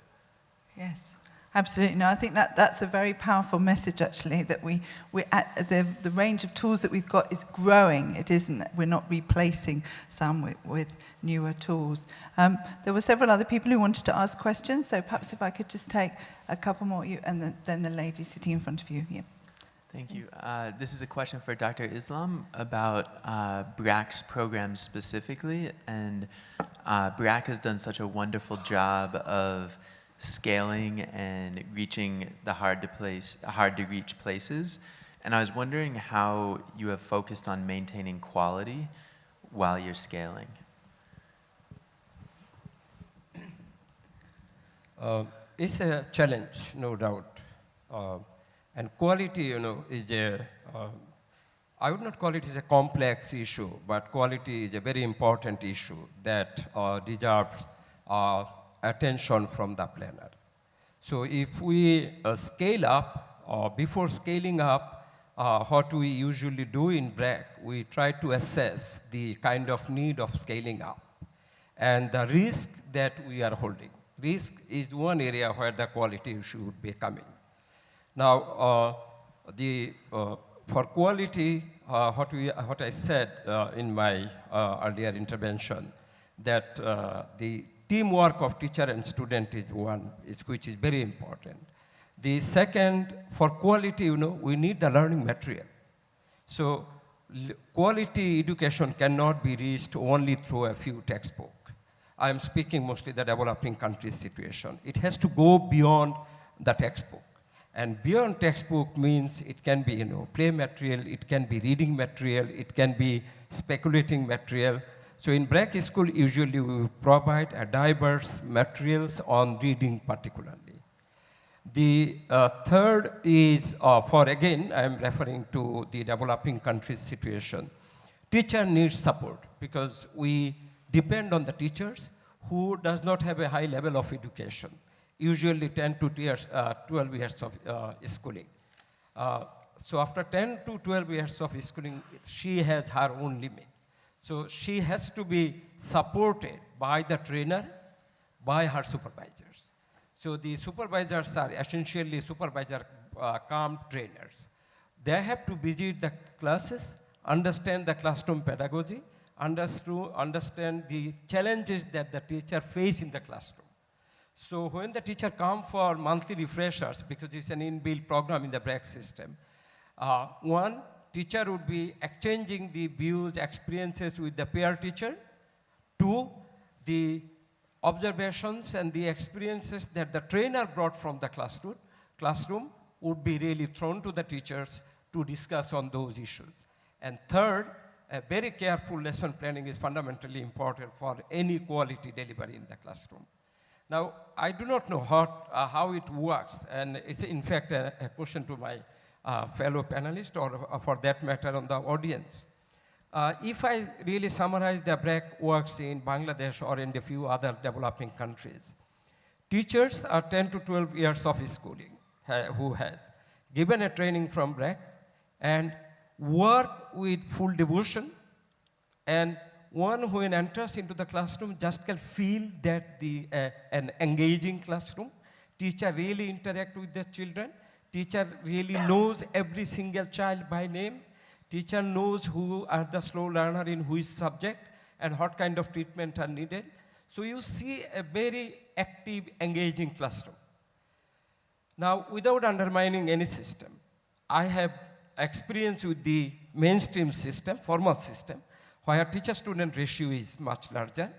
Yes. Absolutely. No, I think that's a very powerful message, actually, that the range of tools that we've got is growing. It isn't, we're not replacing some with newer tools. There were several other people who wanted to ask questions, so perhaps if I could just take a couple more, and then the lady sitting in front of you here. Thank you. This is a question for Dr. Islam about BRAC's program specifically, and BRAC has done such a wonderful job of scaling and reaching the hard to reach places. And I was wondering how you have focused on maintaining quality while you're scaling. It's a challenge, no doubt. And quality, is I would not call it as a complex issue, but quality is a very important issue that deserves attention from the planner. So if we scale up, before scaling up, what we usually do in BRAC, we try to assess the kind of need of scaling up and the risk that we are holding. Risk is one area where the quality issue would be coming. Now, for quality, what I said in my earlier intervention, that the teamwork of teacher and student is one, which is very important. The second, for quality, we need the learning material. So quality education cannot be reached only through a few textbooks. I'm speaking mostly the developing countries situation. It has to go beyond the textbook. And beyond textbook means it can be, play material, it can be reading material, it can be speculating material. So in BRAC school, usually we provide a diverse materials on reading particularly. The third is again, I'm referring to the developing countries situation. Teacher needs support because we depend on the teachers who does not have a high level of education, usually 10 to 12 years of schooling. So after 10 to 12 years of schooling, she has her own limit. So she has to be supported by the trainer, by her supervisors. So the supervisors are essentially calm trainers. They have to visit the classes, understand the classroom pedagogy, understand the challenges that the teacher face in the classroom. So when the teacher comes for monthly refreshers, because it's an inbuilt program in the BRAC system, one, teacher would be exchanging the views, experiences with the peer teacher. Two, the observations and the experiences that the trainer brought from the classroom would be really thrown to the teachers to discuss on those issues. And third, a very careful lesson planning is fundamentally important for any quality delivery in the classroom. Now, I do not know how it works, and it's in fact a question to my fellow panelists or for that matter on the audience. If I really summarize the BRAC works in Bangladesh or in a few other developing countries, teachers are 10 to 12 years of schooling who has given a training from BRAC and work with full devotion, and one who enters into the classroom just can feel that an engaging classroom. Teacher really interact with the children. Teacher really knows every single child by name. Teacher knows who are the slow learner in which subject and what kind of treatment are needed. So you see a very active, engaging classroom. Now, without undermining any system, I have experience with the mainstream system, formal system, where teacher-student ratio is much larger.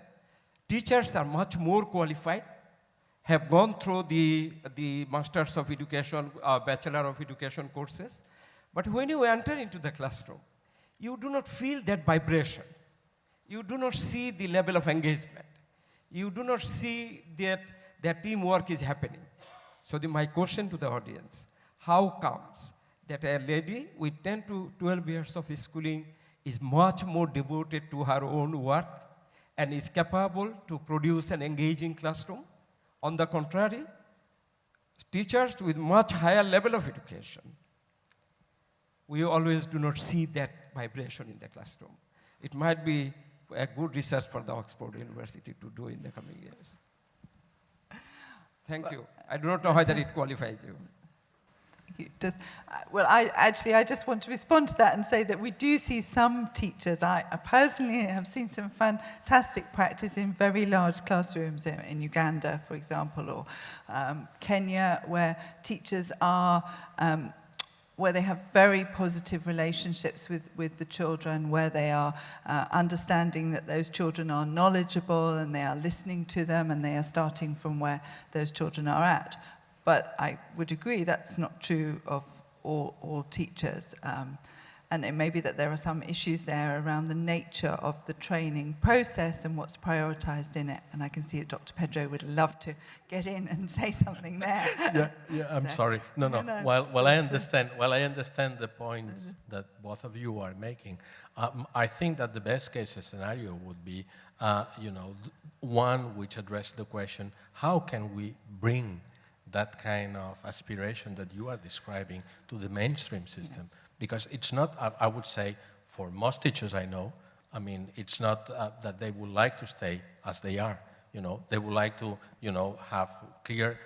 Teachers are much more qualified, have gone through the Masters of Education, Bachelor of Education courses. But when you enter into the classroom, you do not feel that vibration. You do not see the level of engagement. You do not see that teamwork is happening. So my question to the audience, how comes that a lady with 10 to 12 years of schooling is much more devoted to her own work and is capable to produce an engaging classroom? On the contrary, teachers with much higher level of education, we always do not see that vibration in the classroom. It might be a good research for the Oxford University to do in the coming years. Thank you. I do not know whether it qualifies you. I just want to respond to that and say that we do see some teachers. I personally have seen some fantastic practice in very large classrooms in Uganda, for example, or Kenya, where teachers are, where they have very positive relationships with the children, where they are understanding that those children are knowledgeable and they are listening to them and they are starting from where those children are at. But I would agree that's not true of all teachers. And it may be that there are some issues there around the nature of the training process and what's prioritized in it. And I can see that Dr. Pedro would love to get in and say something there. I'm sorry. No. While I understand the point that both of you are making, I think that the best case scenario would be, one which addressed the question, how can we bring that kind of aspiration that you are describing to the mainstream system? Yes. Because it's not, I would say, for most teachers I know, it's not that they would like to stay as they are. They would like to, have clear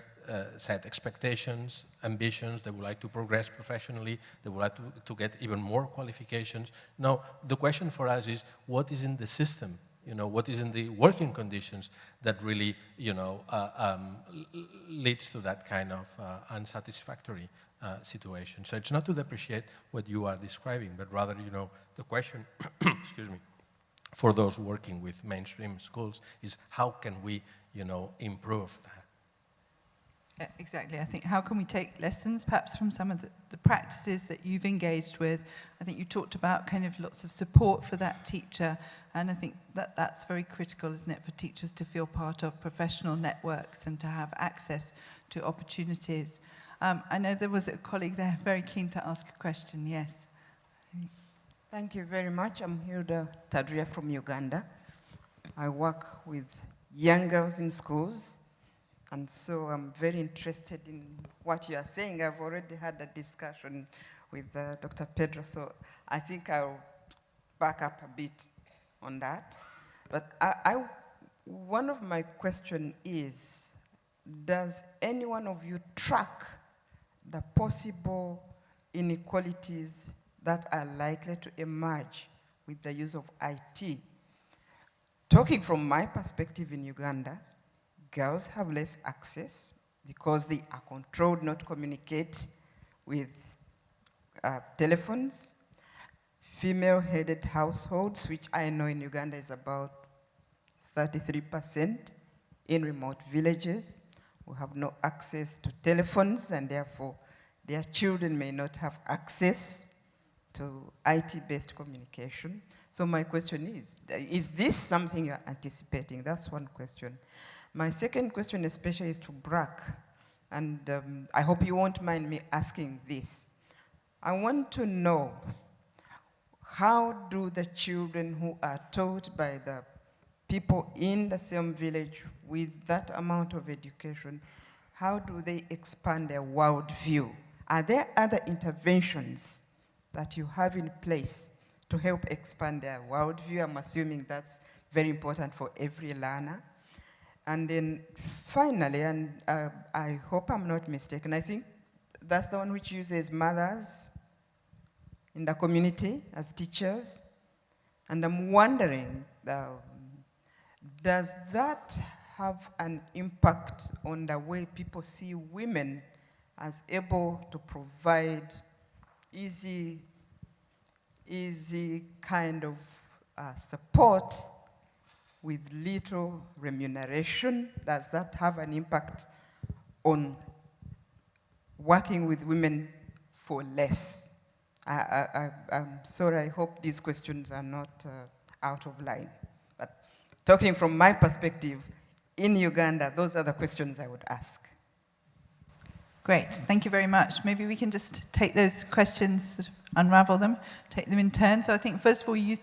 set expectations, ambitions, they would like to progress professionally, they would like to get even more qualifications. Now, the question for us is, what is in the system? You know, what is in the working conditions that really, you know, leads to that kind of unsatisfactory situation. So it's not to depreciate what you are describing, but rather, you know, the question, excuse me, for those working with mainstream schools is how can we, you know, improve that? Exactly. I think how can we take lessons perhaps from some of the practices that you've engaged with? I think you talked about kind of lots of support for that teacher, and I think that that's very critical, isn't it, for teachers to feel part of professional networks and to have access to opportunities. I know there was a colleague there very keen to ask a question. Yes. Thank you very much. I'm Hilda Tadria from Uganda. I work with young girls in schools. And so I'm very interested in what you are saying. I've already had a discussion with Dr. Pedro, so I think I'll back up a bit on that. But one of my questions is, does any one of you track the possible inequalities that are likely to emerge with the use of IT? Talking from my perspective in Uganda, girls have less access because they are controlled not to communicate with telephones. Female-headed households, which I know in Uganda is about 33% in remote villages, who have no access to telephones, and therefore their children may not have access to IT-based communication. So my question is this something you're anticipating? That's one question. My second question especially is to BRAC, and I hope you won't mind me asking this. I want to know, how do the children who are taught by the people in the same village with that amount of education, how do they expand their worldview? Are there other interventions that you have in place to help expand their worldview? I'm assuming that's very important for every learner. And then finally, and I hope I'm not mistaken, I think that's the one which uses mothers in the community as teachers. And I'm wondering, does that have an impact on the way people see women as able to provide easy kind of support with little remuneration? Does that have an impact on working with women for less? I'm sorry, I hope these questions are not out of line. But talking from my perspective, in Uganda, those are the questions I would ask. Great, thank you very much. Maybe we can just take those questions, sort of unravel them, take them in turn. So I think first of all, you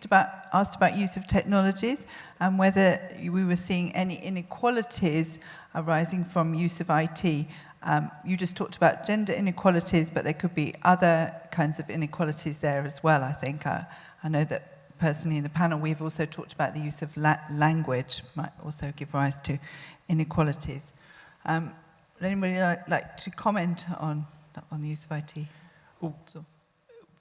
asked about use of technologies and whether we were seeing any inequalities arising from use of IT. You just talked about gender inequalities, but there could be other kinds of inequalities there as well, I think. I know that personally in the panel, we've also talked about the use of language might also give rise to inequalities. Would anybody like to comment on the use of IT? Well,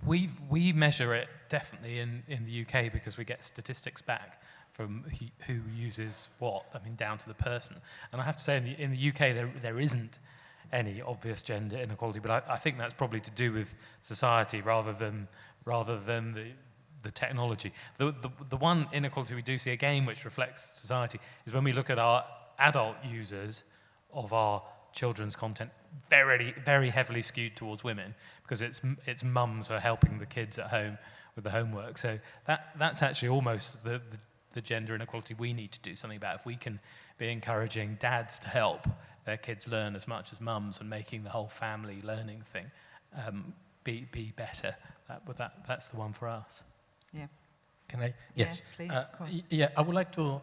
we measure it definitely in the UK because we get statistics back from who uses what, I mean, down to the person. And I have to say, in the UK, there isn't any obvious gender inequality, but I think that's probably to do with society rather than the technology. The one inequality we do see again, which reflects society, is when we look at our adult users of our children's content, very, very heavily skewed towards women, because it's mums who are helping the kids at home with the homework. So that's actually almost the gender inequality we need to do something about. If we can be encouraging dads to help their kids learn as much as mums and making the whole family learning thing be better, that's the one for us. Yeah. Can I? Yes, please, of course. Yeah, I would like to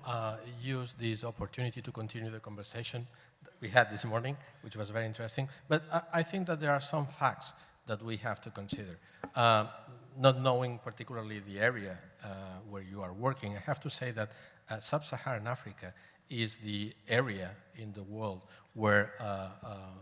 use this opportunity to continue the conversation that we had this morning, which was very interesting. But I think that there are some facts that we have to consider. Not knowing particularly the area where you are working, I have to say that Sub-Saharan Africa is the area in the world where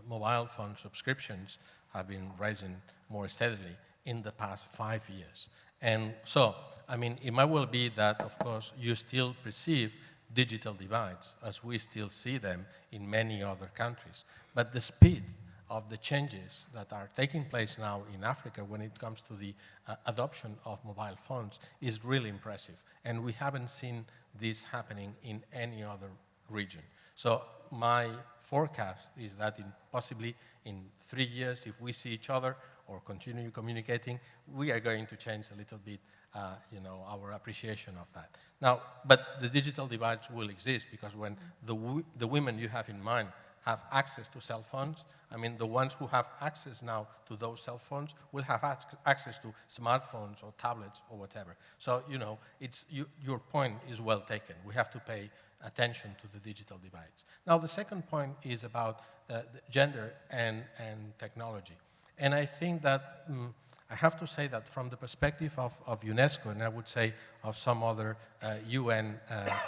mobile phone subscriptions have been rising more steadily in the past 5 years. And so, I mean, it might well be that, of course, you still perceive digital divides as we still see them in many other countries. But the speed of the changes that are taking place now in Africa when it comes to the adoption of mobile phones is really impressive. And we haven't seen this happening in any other region. So my forecast is that possibly in 3 years, if we see each other or continue communicating, we are going to change a little bit our appreciation of that. Now, but the digital divides will exist because when the women you have in mind have access to cell phones, I mean, the ones who have access now to those cell phones will have access to smartphones or tablets or whatever. So, your point is well taken. We have to pay attention to the digital divides. Now, the second point is about the gender and technology. And I think that I have to say that from the perspective of UNESCO, and I would say of some other UN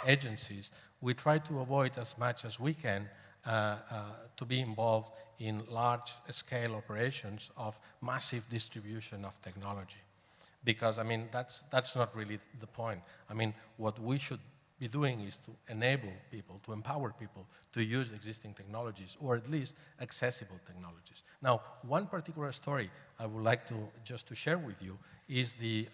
agencies, we try to avoid as much as we can to be involved in large-scale operations of massive distribution of technology. Because, I mean, that's not really the point. I mean, what we should be doing is to enable people, to empower people to use existing technologies, or at least accessible technologies. Now, one particular story I would like to share with you is the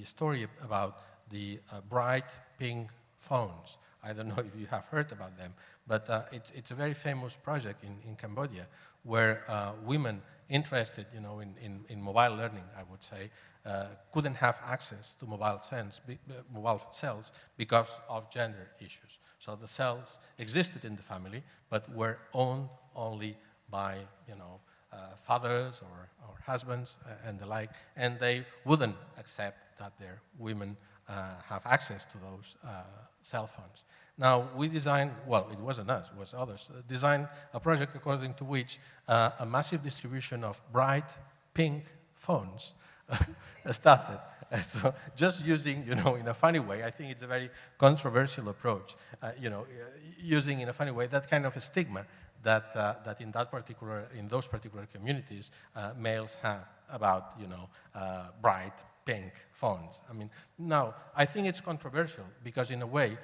story about the bright pink phones. I don't know if you have heard about them, but it's a very famous project in Cambodia where women interested, in mobile learning, I would say, couldn't have access to mobile cells because of gender issues. So the cells existed in the family, but were owned only by, fathers or husbands and the like, and they wouldn't accept that their women have access to those cell phones. Now, we designed, well, it wasn't us, it was others, designed a project according to which a massive distribution of bright pink phones started. So just using, in a funny way, I think it's a very controversial approach, using in a funny way that kind of a stigma that in those particular communities, males have about, bright pink phones. I mean, now, I think it's controversial because in a way,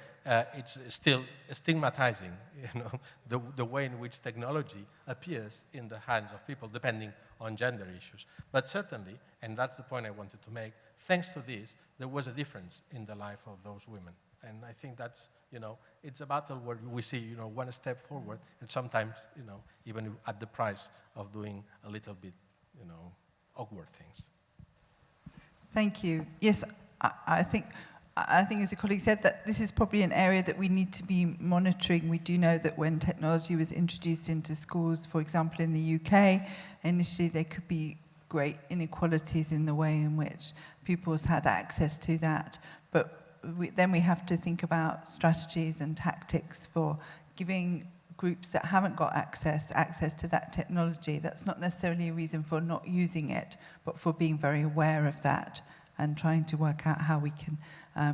it's still stigmatizing, the way in which technology appears in the hands of people, depending on gender issues. But certainly, and that's the point I wanted to make, thanks to this, there was a difference in the life of those women. And I think that's, it's a battle where we see, one step forward, and sometimes, even at the price of doing a little bit, awkward things. Thank you. Yes, I think as a colleague said, that this is probably an area that we need to be monitoring. We do know that when technology was introduced into schools, for example, in the UK, initially there could be great inequalities in the way in which pupils had access to that. But then we have to think about strategies and tactics for giving groups that haven't got access to that technology. That's not necessarily a reason for not using it, but for being very aware of that and trying to work out how we can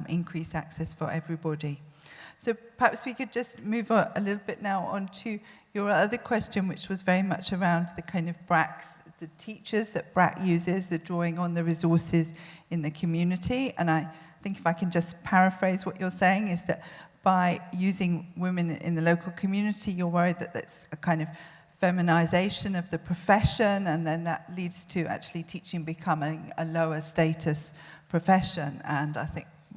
increase access for everybody. So perhaps we could just move on a little bit now on to your other question, which was very much around the kind of BRACs, the teachers that BRAC uses, the drawing on the resources in the community. And I think if I can just paraphrase what you're saying is that by using women in the local community, you're worried that that's a kind of feminization of the profession, and then that leads to actually teaching becoming a lower status profession. And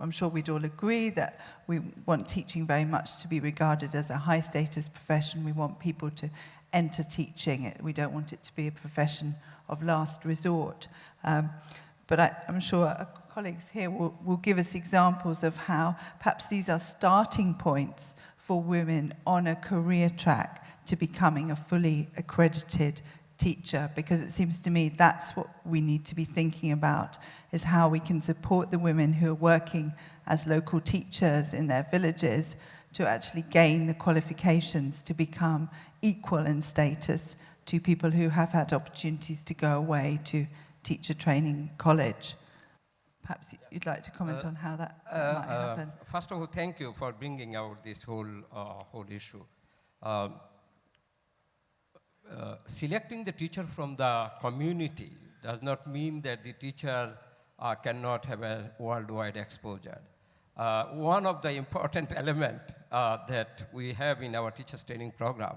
I'm sure we'd all agree that we want teaching very much to be regarded as a high status profession. We want people to enter teaching. We don't want it to be a profession of last resort. But I'm sure colleagues here will give us examples of how perhaps these are starting points for women on a career track to becoming a fully accredited teacher, because it seems to me that's what we need to be thinking about, is how we can support the women who are working as local teachers in their villages to actually gain the qualifications to become equal in status to people who have had opportunities to go away to teacher training college. perhaps you'd like to comment on how that might happen. First of all, thank you for bringing out this whole issue. Selecting the teacher from the community does not mean that the teacher cannot have a worldwide exposure. One of the important elements that we have in our teachers training program,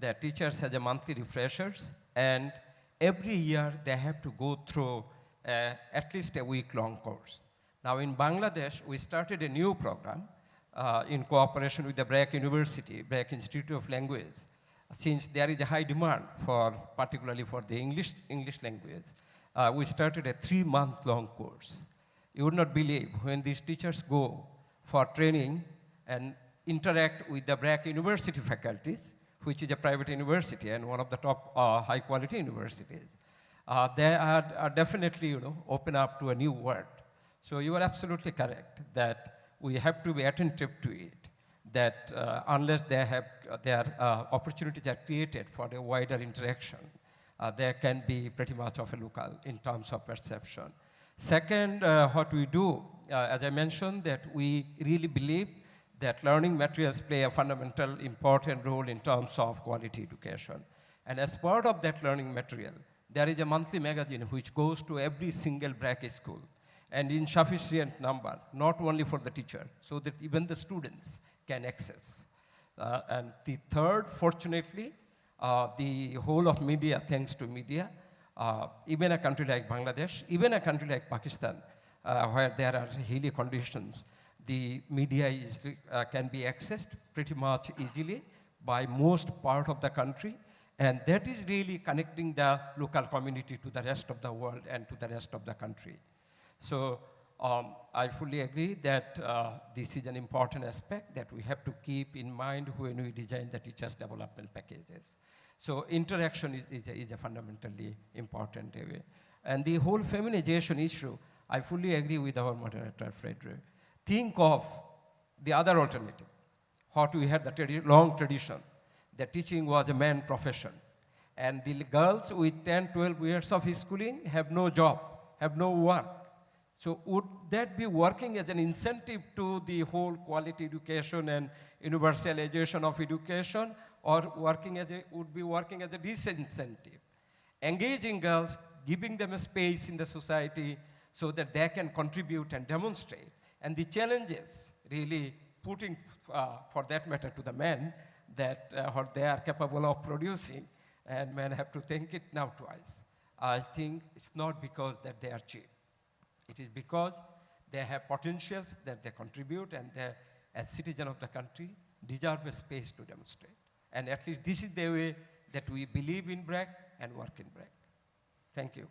that teachers have a monthly refreshers, and every year they have to go through at least a week-long course. Now in Bangladesh, we started a new program in cooperation with the BRAC University, BRAC Institute of Language, since there is a high demand particularly for the English language. We started a 3-month-long course. You would not believe when these teachers go for training and interact with the BRAC University faculties, which is a private university and one of the top high-quality universities. They are definitely, open up to a new world. So you are absolutely correct that we have to be attentive to it, that unless their opportunities are created for a wider interaction, there can be pretty much of a local in terms of perception. Second, what we do, as I mentioned, that we really believe that learning materials play a fundamental important role in terms of quality education. And as part of that learning material, there is a monthly magazine which goes to every single BRAC school, and in sufficient number, not only for the teacher, so that even the students can access. And the third, fortunately, the whole of media, thanks to media, even a country like Bangladesh, even a country like Pakistan, where there are hilly conditions, the media can be accessed pretty much easily by most part of the country. And that is really connecting the local community to the rest of the world and to the rest of the country. So I fully agree that this is an important aspect that we have to keep in mind when we design the teachers' development packages. So interaction is a fundamentally important area. And the whole feminization issue, I fully agree with our moderator, Frederick. Think of the other alternative. What we had the long tradition, that teaching was a man profession. And the girls with 10, 12 years of schooling have no job, have no work. So would that be working as an incentive to the whole quality education and universalization of education, or would be working as a disincentive? Engaging girls, giving them a space in the society so that they can contribute and demonstrate. And the challenges really putting, for that matter, to the men, that what they are capable of producing, and men have to think it now twice. I think it's not because that they are cheap. It is because they have potentials that they contribute, and they, as citizens of the country, deserve a space to demonstrate. And at least this is the way that we believe in BRAC and work in BRAC. Thank you.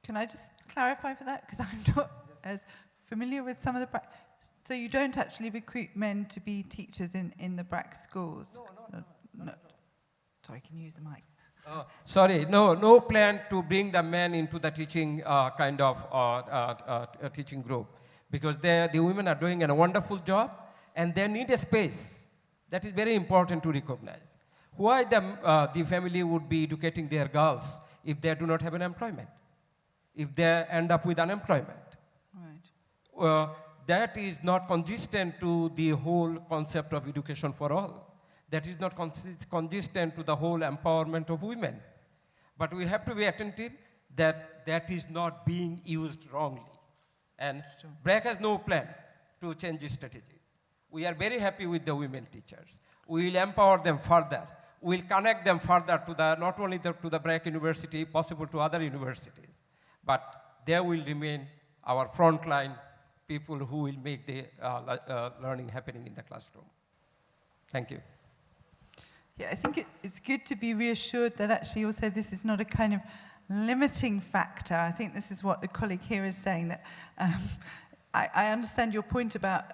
Can I just clarify for that? Because I'm not as familiar with some of the... So you don't actually recruit men to be teachers in the BRAC schools? No. Sorry, can you use the mic? Sorry, no plan to bring the men into the teaching teaching group, because the women are doing a wonderful job and they need a space. That is very important to recognize. Why the family would be educating their girls if they do not have an employment, if they end up with unemployment? Right. That is not consistent to the whole concept of education for all. That is not consistent to the whole empowerment of women. But we have to be attentive that that is not being used wrongly. And sure. BRAC has no plan to change this strategy. We are very happy with the women teachers. We will empower them further. We will connect them further to not only to the BRAC University, possible to other universities, but they will remain our frontline people who will make the learning happening in the classroom. Thank you. Yeah, I think it's good to be reassured that actually also this is not a kind of limiting factor. I think this is what the colleague here is saying, that I understand your point about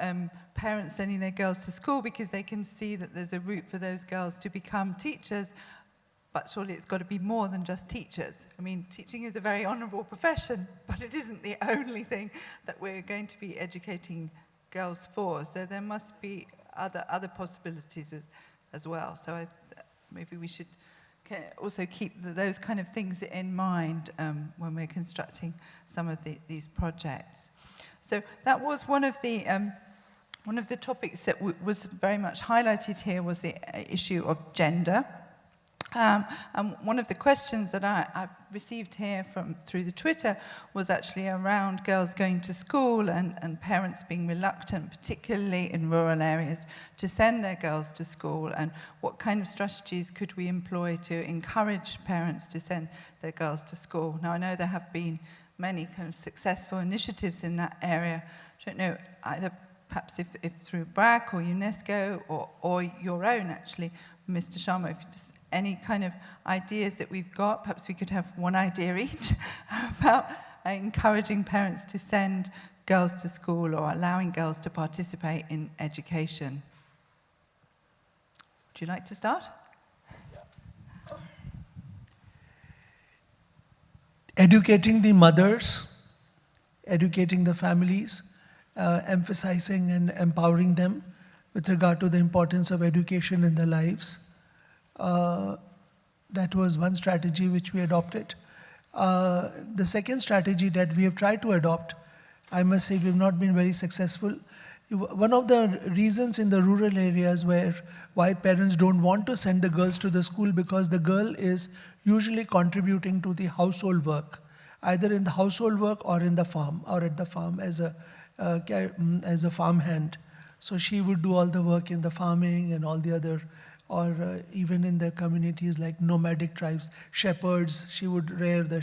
parents sending their girls to school because they can see that there's a route for those girls to become teachers, but surely it's got to be more than just teachers. I mean, teaching is a very honourable profession, but it isn't the only thing that we're going to be educating girls for. So there must be other possibilities as well. So maybe we should also keep those kind of things in mind when we're constructing some of these projects. So that was one of the topics that was very much highlighted here was the issue of gender. And one of the questions that I received here through the Twitter was actually around girls going to school and parents being reluctant, particularly in rural areas, to send their girls to school, and what kind of strategies could we employ to encourage parents to send their girls to school. Now, I know there have been many kind of successful initiatives in that area. I don't know, either perhaps if through BRAC or UNESCO or your own, actually, Mr. Sharma, if you just any kind of ideas that we've got, perhaps we could have one idea each about encouraging parents to send girls to school or allowing girls to participate in education. Would you like to start? Educating the mothers, educating the families, emphasizing and empowering them with regard to the importance of education in their lives. That was one strategy which we adopted. The second strategy that we have tried to adopt, I must say we've not been very successful. One of the reasons in the rural areas why parents don't want to send the girls to the school, because the girl is usually contributing to the household work, either in the household work or in the farm, or at the farm as a farm hand. So she would do all the work in the farming and all the other, or even in the communities like nomadic tribes, shepherds, she would rear the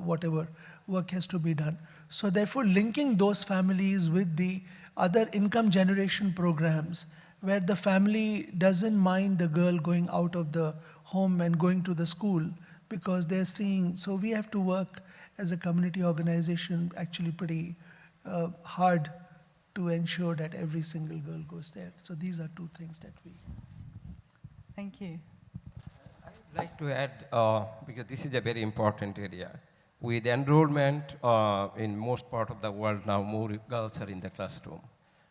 whatever work has to be done. So therefore, linking those families with the other income generation programs, where the family doesn't mind the girl going out of the home and going to the school, because they're seeing, so we have to work as a community organization actually pretty hard to ensure that every single girl goes there. So these are two things that we... Thank you. I'd like to add, because this is a very important area. With enrollment in most part of the world now, more girls are in the classroom.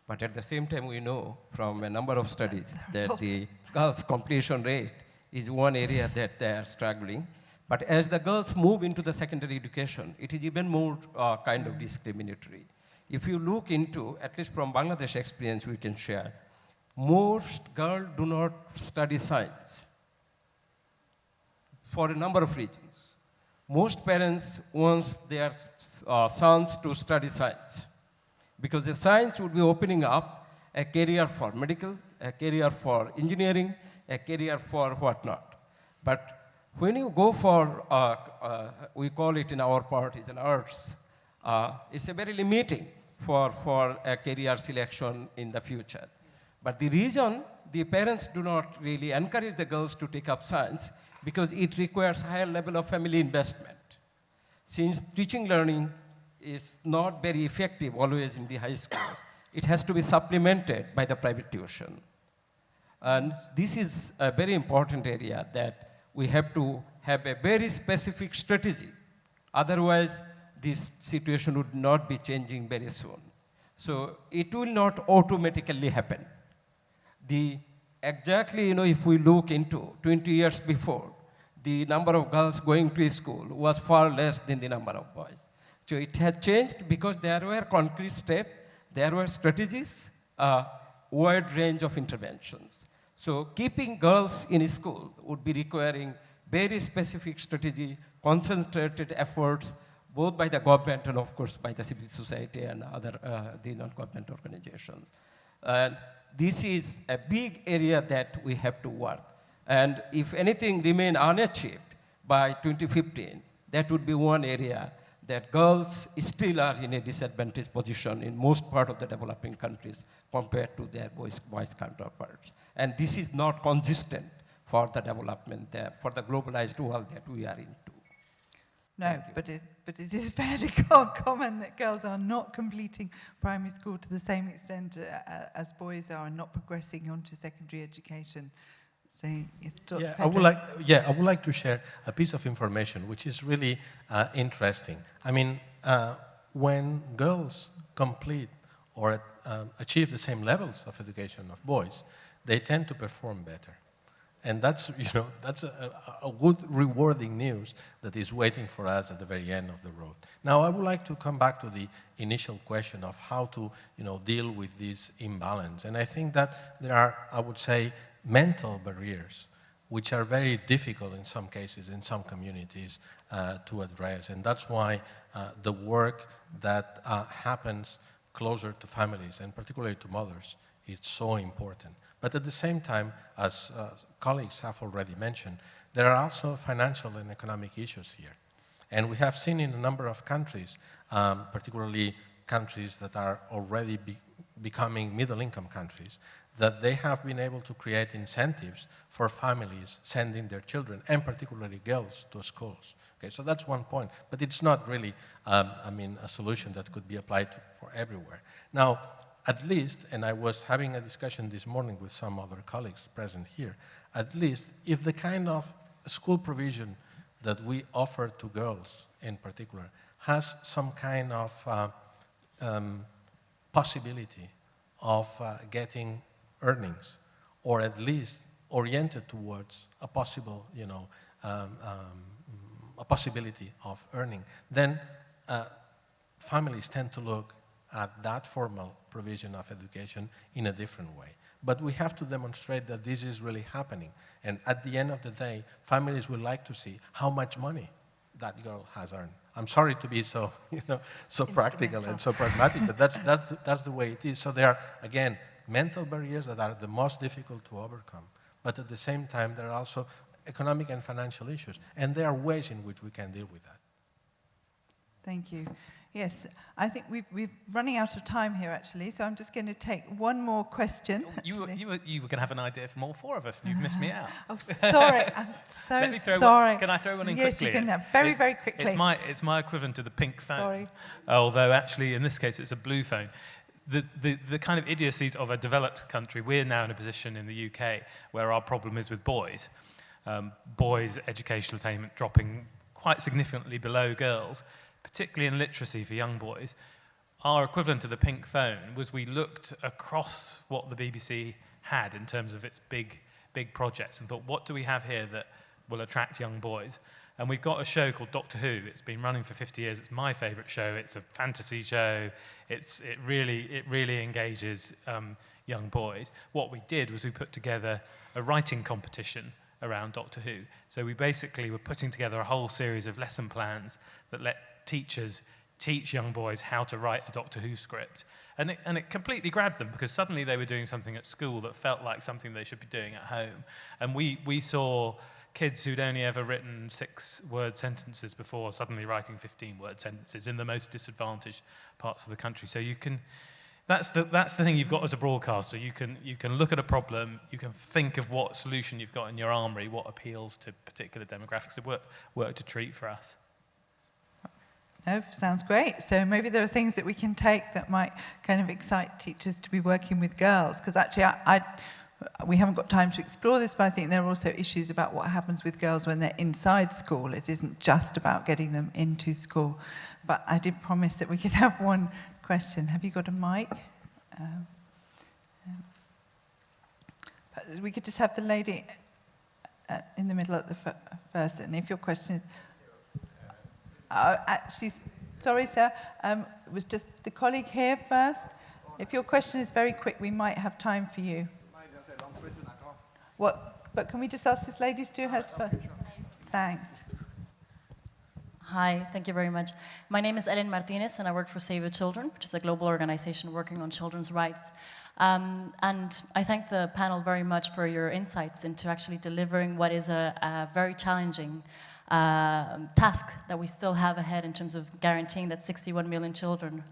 But at the same time, we know from a number of studies that the girls' completion rate is one area that they are struggling. But as the girls move into the secondary education, it is even more kind of discriminatory. If you look into, at least from Bangladesh experience we can share, most girls do not study science for a number of reasons. Most parents want their sons to study science because the science would be opening up a career for medical, a career for engineering, a career for whatnot. But when you go for, we call it in our part, it's an arts, it's a very limiting for a career selection in the future. But the reason the parents do not really encourage the girls to take up science because it requires higher level of family investment. Since teaching learning is not very effective always in the high schools, it has to be supplemented by the private tuition. And this is a very important area that we have to have a very specific strategy. Otherwise, this situation would not be changing very soon. So it will not automatically happen. Exactly, if we look into 20 years before, the number of girls going to school was far less than the number of boys. So it has changed because there were concrete steps, there were strategies, a wide range of interventions. So keeping girls in school would be requiring very specific strategy, concentrated efforts, both by the government and of course by the civil society and other the non-government organizations. And this is a big area that we have to work. And if anything remain unachieved by 2015, that would be one area that girls still are in a disadvantaged position in most part of the developing countries compared to their boys counterparts. And this is not consistent for the development, for the globalized world that we are into. No, but it is fairly common that girls are not completing primary school to the same extent as boys are and not progressing on to secondary education. So, yes, yeah, I would like to share a piece of information which is really interesting. I mean, when girls complete or achieve the same levels of education of boys, they tend to perform better. And that's, that's a good, rewarding news that is waiting for us at the very end of the road. Now, I would like to come back to the initial question of how to, deal with this imbalance. And I think that there are, I would say, mental barriers which are very difficult in some cases, in some communities, to address. And that's why the work that happens closer to families, and particularly to mothers, is so important. But at the same time, as colleagues have already mentioned, there are also financial and economic issues here. And we have seen in a number of countries, particularly countries that are already becoming middle-income countries, that they have been able to create incentives for families sending their children, and particularly girls, to schools. Okay, so that's one point. But it's not really, a solution that could be applied for everywhere. Now, at least, and I was having a discussion this morning with some other colleagues present here, at least if the kind of school provision that we offer to girls in particular has some kind of possibility of getting earnings, or at least oriented towards a possible, a possibility of earning, then families tend to look at that formal provision of education in a different way. But we have to demonstrate that this is really happening. And at the end of the day, families would like to see how much money that girl has earned. I'm sorry to be so, so practical and so pragmatic, but that's the way it is. So there are, again, mental barriers that are the most difficult to overcome. But at the same time, there are also economic and financial issues. And there are ways in which we can deal with that. Thank you. Yes, I think we're running out of time here, actually, so I'm just going to take one more question. You were going to have an idea from all four of us, and you've missed me out. Oh, sorry. I'm so sorry. Can I throw one in quickly? Yes, you can. Very, very quickly. It's my equivalent to the pink phone. Sorry. Although, actually, in this case, it's a blue phone. The kind of idiocies of a developed country, we're now in a position in the UK where our problem is with boys. Boys' educational attainment dropping quite significantly below girls, particularly in literacy for young boys. Our equivalent to the pink phone was we looked across what the BBC had in terms of its big projects and thought, what do we have here that will attract young boys? And we've got a show called Doctor Who. It's been running for 50 years. It's my favourite show. It's a fantasy show. It really engages young boys. What we did was we put together a writing competition around Doctor Who. So we basically were putting together a whole series of lesson plans that let teachers teach young boys how to write a Doctor Who script. And it completely grabbed them, because suddenly they were doing something at school that felt like something they should be doing at home. And we saw kids who'd only ever written 6-word sentences before suddenly writing 15-word sentences in the most disadvantaged parts of the country. So you can, that's the thing you've got as a broadcaster. You can look at a problem, you can think of what solution you've got in your armory, what appeals to particular demographics. It worked a treat for us. No, sounds great. So maybe there are things that we can take that might kind of excite teachers to be working with girls, because actually we haven't got time to explore this, but I think there are also issues about what happens with girls when they're inside school. It isn't just about getting them into school. But I did promise that we could have one question. Have you got a mic? We could just have the lady in the middle at the first, and if your question is... actually, sorry, sir, it was just the colleague here first. If your question is very quick, we might have time for you. But can we just ask this lady to do hers first? Thanks. Hi, thank you very much. My name is Ellen Martinez, and I work for Save the Children, which is a global organization working on children's rights. And I thank the panel very much for your insights into actually delivering what is a very challenging task that we still have ahead in terms of guaranteeing that 61 million children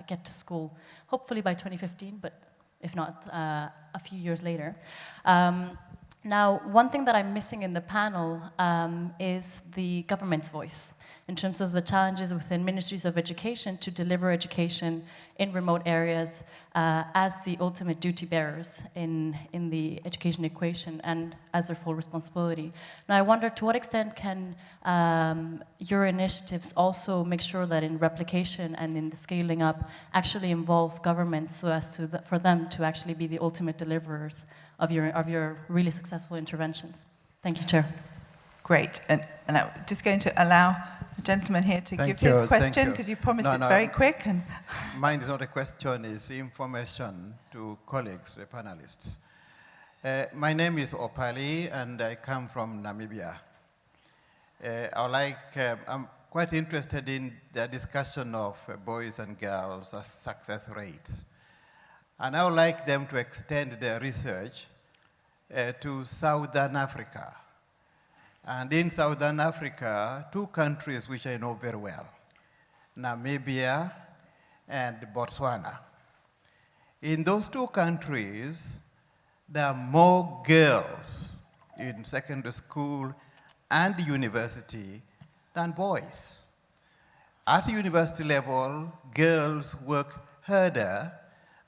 get to school, hopefully by 2015, but if not, a few years later. Now, one thing that I'm missing in the panel is the government's voice in terms of the challenges within ministries of education to deliver education in remote areas as the ultimate duty bearers in the education equation and as their full responsibility. Now, I wonder to what extent can your initiatives also make sure that in replication and in the scaling up actually involve governments so as to for them to actually be the ultimate deliverers of your really successful successful interventions. Thank you, Chair. Great. And I'm just going to allow the gentleman here to give his question, because you promised it's very quick. And mine is not a question, it's information to colleagues, the panelists. My name is Opali, and I come from Namibia. I'm quite interested in the discussion of boys and girls' success rates. And I would like them to extend their research to Southern Africa. And in Southern Africa, two countries which I know very well, Namibia and Botswana. In those two countries, there are more girls in secondary school and university than boys. At university level, girls work harder,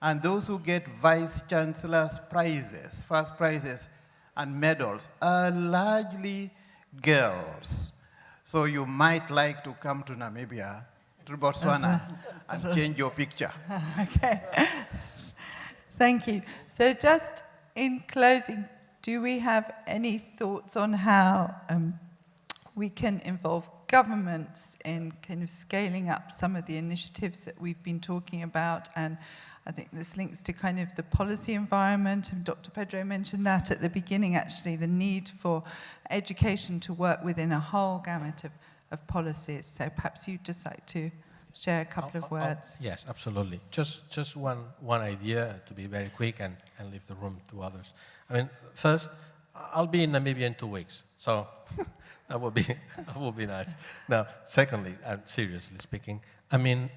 and those who get vice chancellor's prizes, first prizes, and medals are largely girls. So you might like to come to Namibia, to Botswana, and change your picture. Okay. Thank you. So just in closing, do we have any thoughts on how we can involve governments in kind of scaling up some of the initiatives that we've been talking about? And I think this links to kind of the policy environment, and Dr. Pedro mentioned that at the beginning, actually, the need for education to work within a whole gamut of policies. So perhaps you'd just like to share a couple of words. Yes, absolutely. Just one idea, to be very quick and leave the room to others. I mean, first, I'll be in Namibia in 2 weeks, so that will be nice. Now, secondly, and seriously speaking, I mean,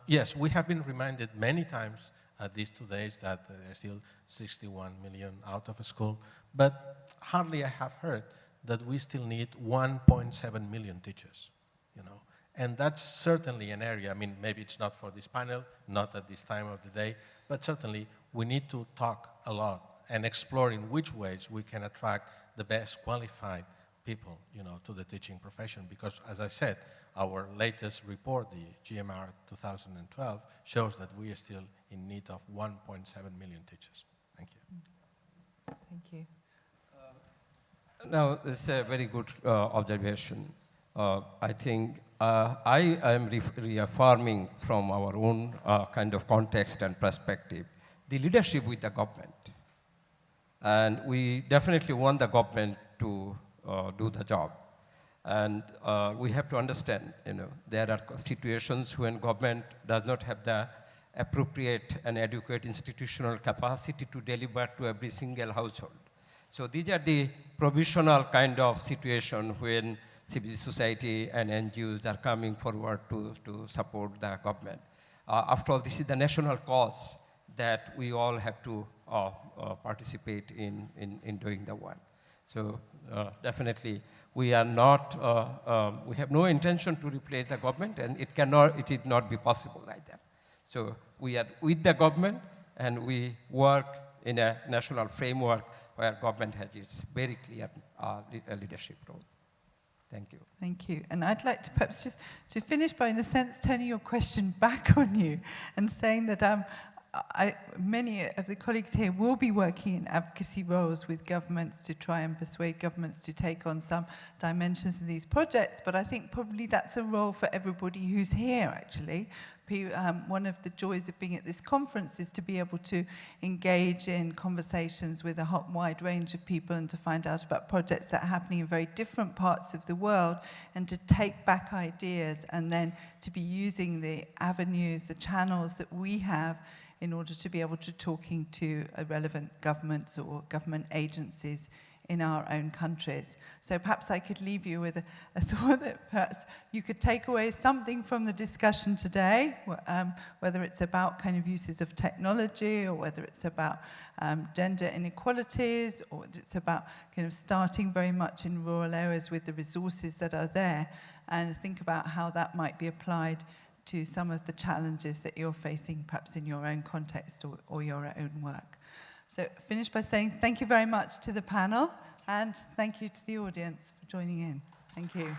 yes, we have been reminded many times these 2 days that there's still 61 million out of school, but hardly I have heard that we still need 1.7 million teachers, you know. And that's certainly an area, I mean, maybe it's not for this panel, not at this time of the day, but certainly we need to talk a lot and explore in which ways we can attract the best qualified people, you know, to the teaching profession. Because, as I said, our latest report, the GMR 2012, shows that we are still in need of 1.7 million teachers. Thank you. Thank you. Now, this is a very good observation. I think I am reaffirming from our own kind of context and perspective the leadership with the government. And we definitely want the government to do the job. And we have to understand, you know, there are situations when government does not have the appropriate and adequate institutional capacity to deliver to every single household. So these are the provisional kind of situation when civil society and NGOs are coming forward to support the government. After all, this is the national cause that we all have to participate in doing the work. So definitely, we are not, we have no intention to replace the government, and it did not be possible like that. So we are with the government, and we work in a national framework where government has its very clear leadership role. Thank you. Thank you. And I'd like to perhaps just to finish by, in a sense, turning your question back on you and saying that many of the colleagues here will be working in advocacy roles with governments to try and persuade governments to take on some dimensions of these projects, but I think probably that's a role for everybody who's here, actually. One of the joys of being at this conference is to be able to engage in conversations with a wide range of people and to find out about projects that are happening in very different parts of the world, and to take back ideas and then to be using the avenues, the channels that we have in order to be able to talking to relevant governments or government agencies in our own countries. So perhaps I could leave you with a thought that perhaps you could take away something from the discussion today, whether it's about kind of uses of technology, or whether it's about gender inequalities, or whether it's about kind of starting very much in rural areas with the resources that are there, and think about how that might be applied to some of the challenges that you're facing perhaps in your own context or your own work. So finish by saying thank you very much to the panel, and thank you to the audience for joining in. Thank you.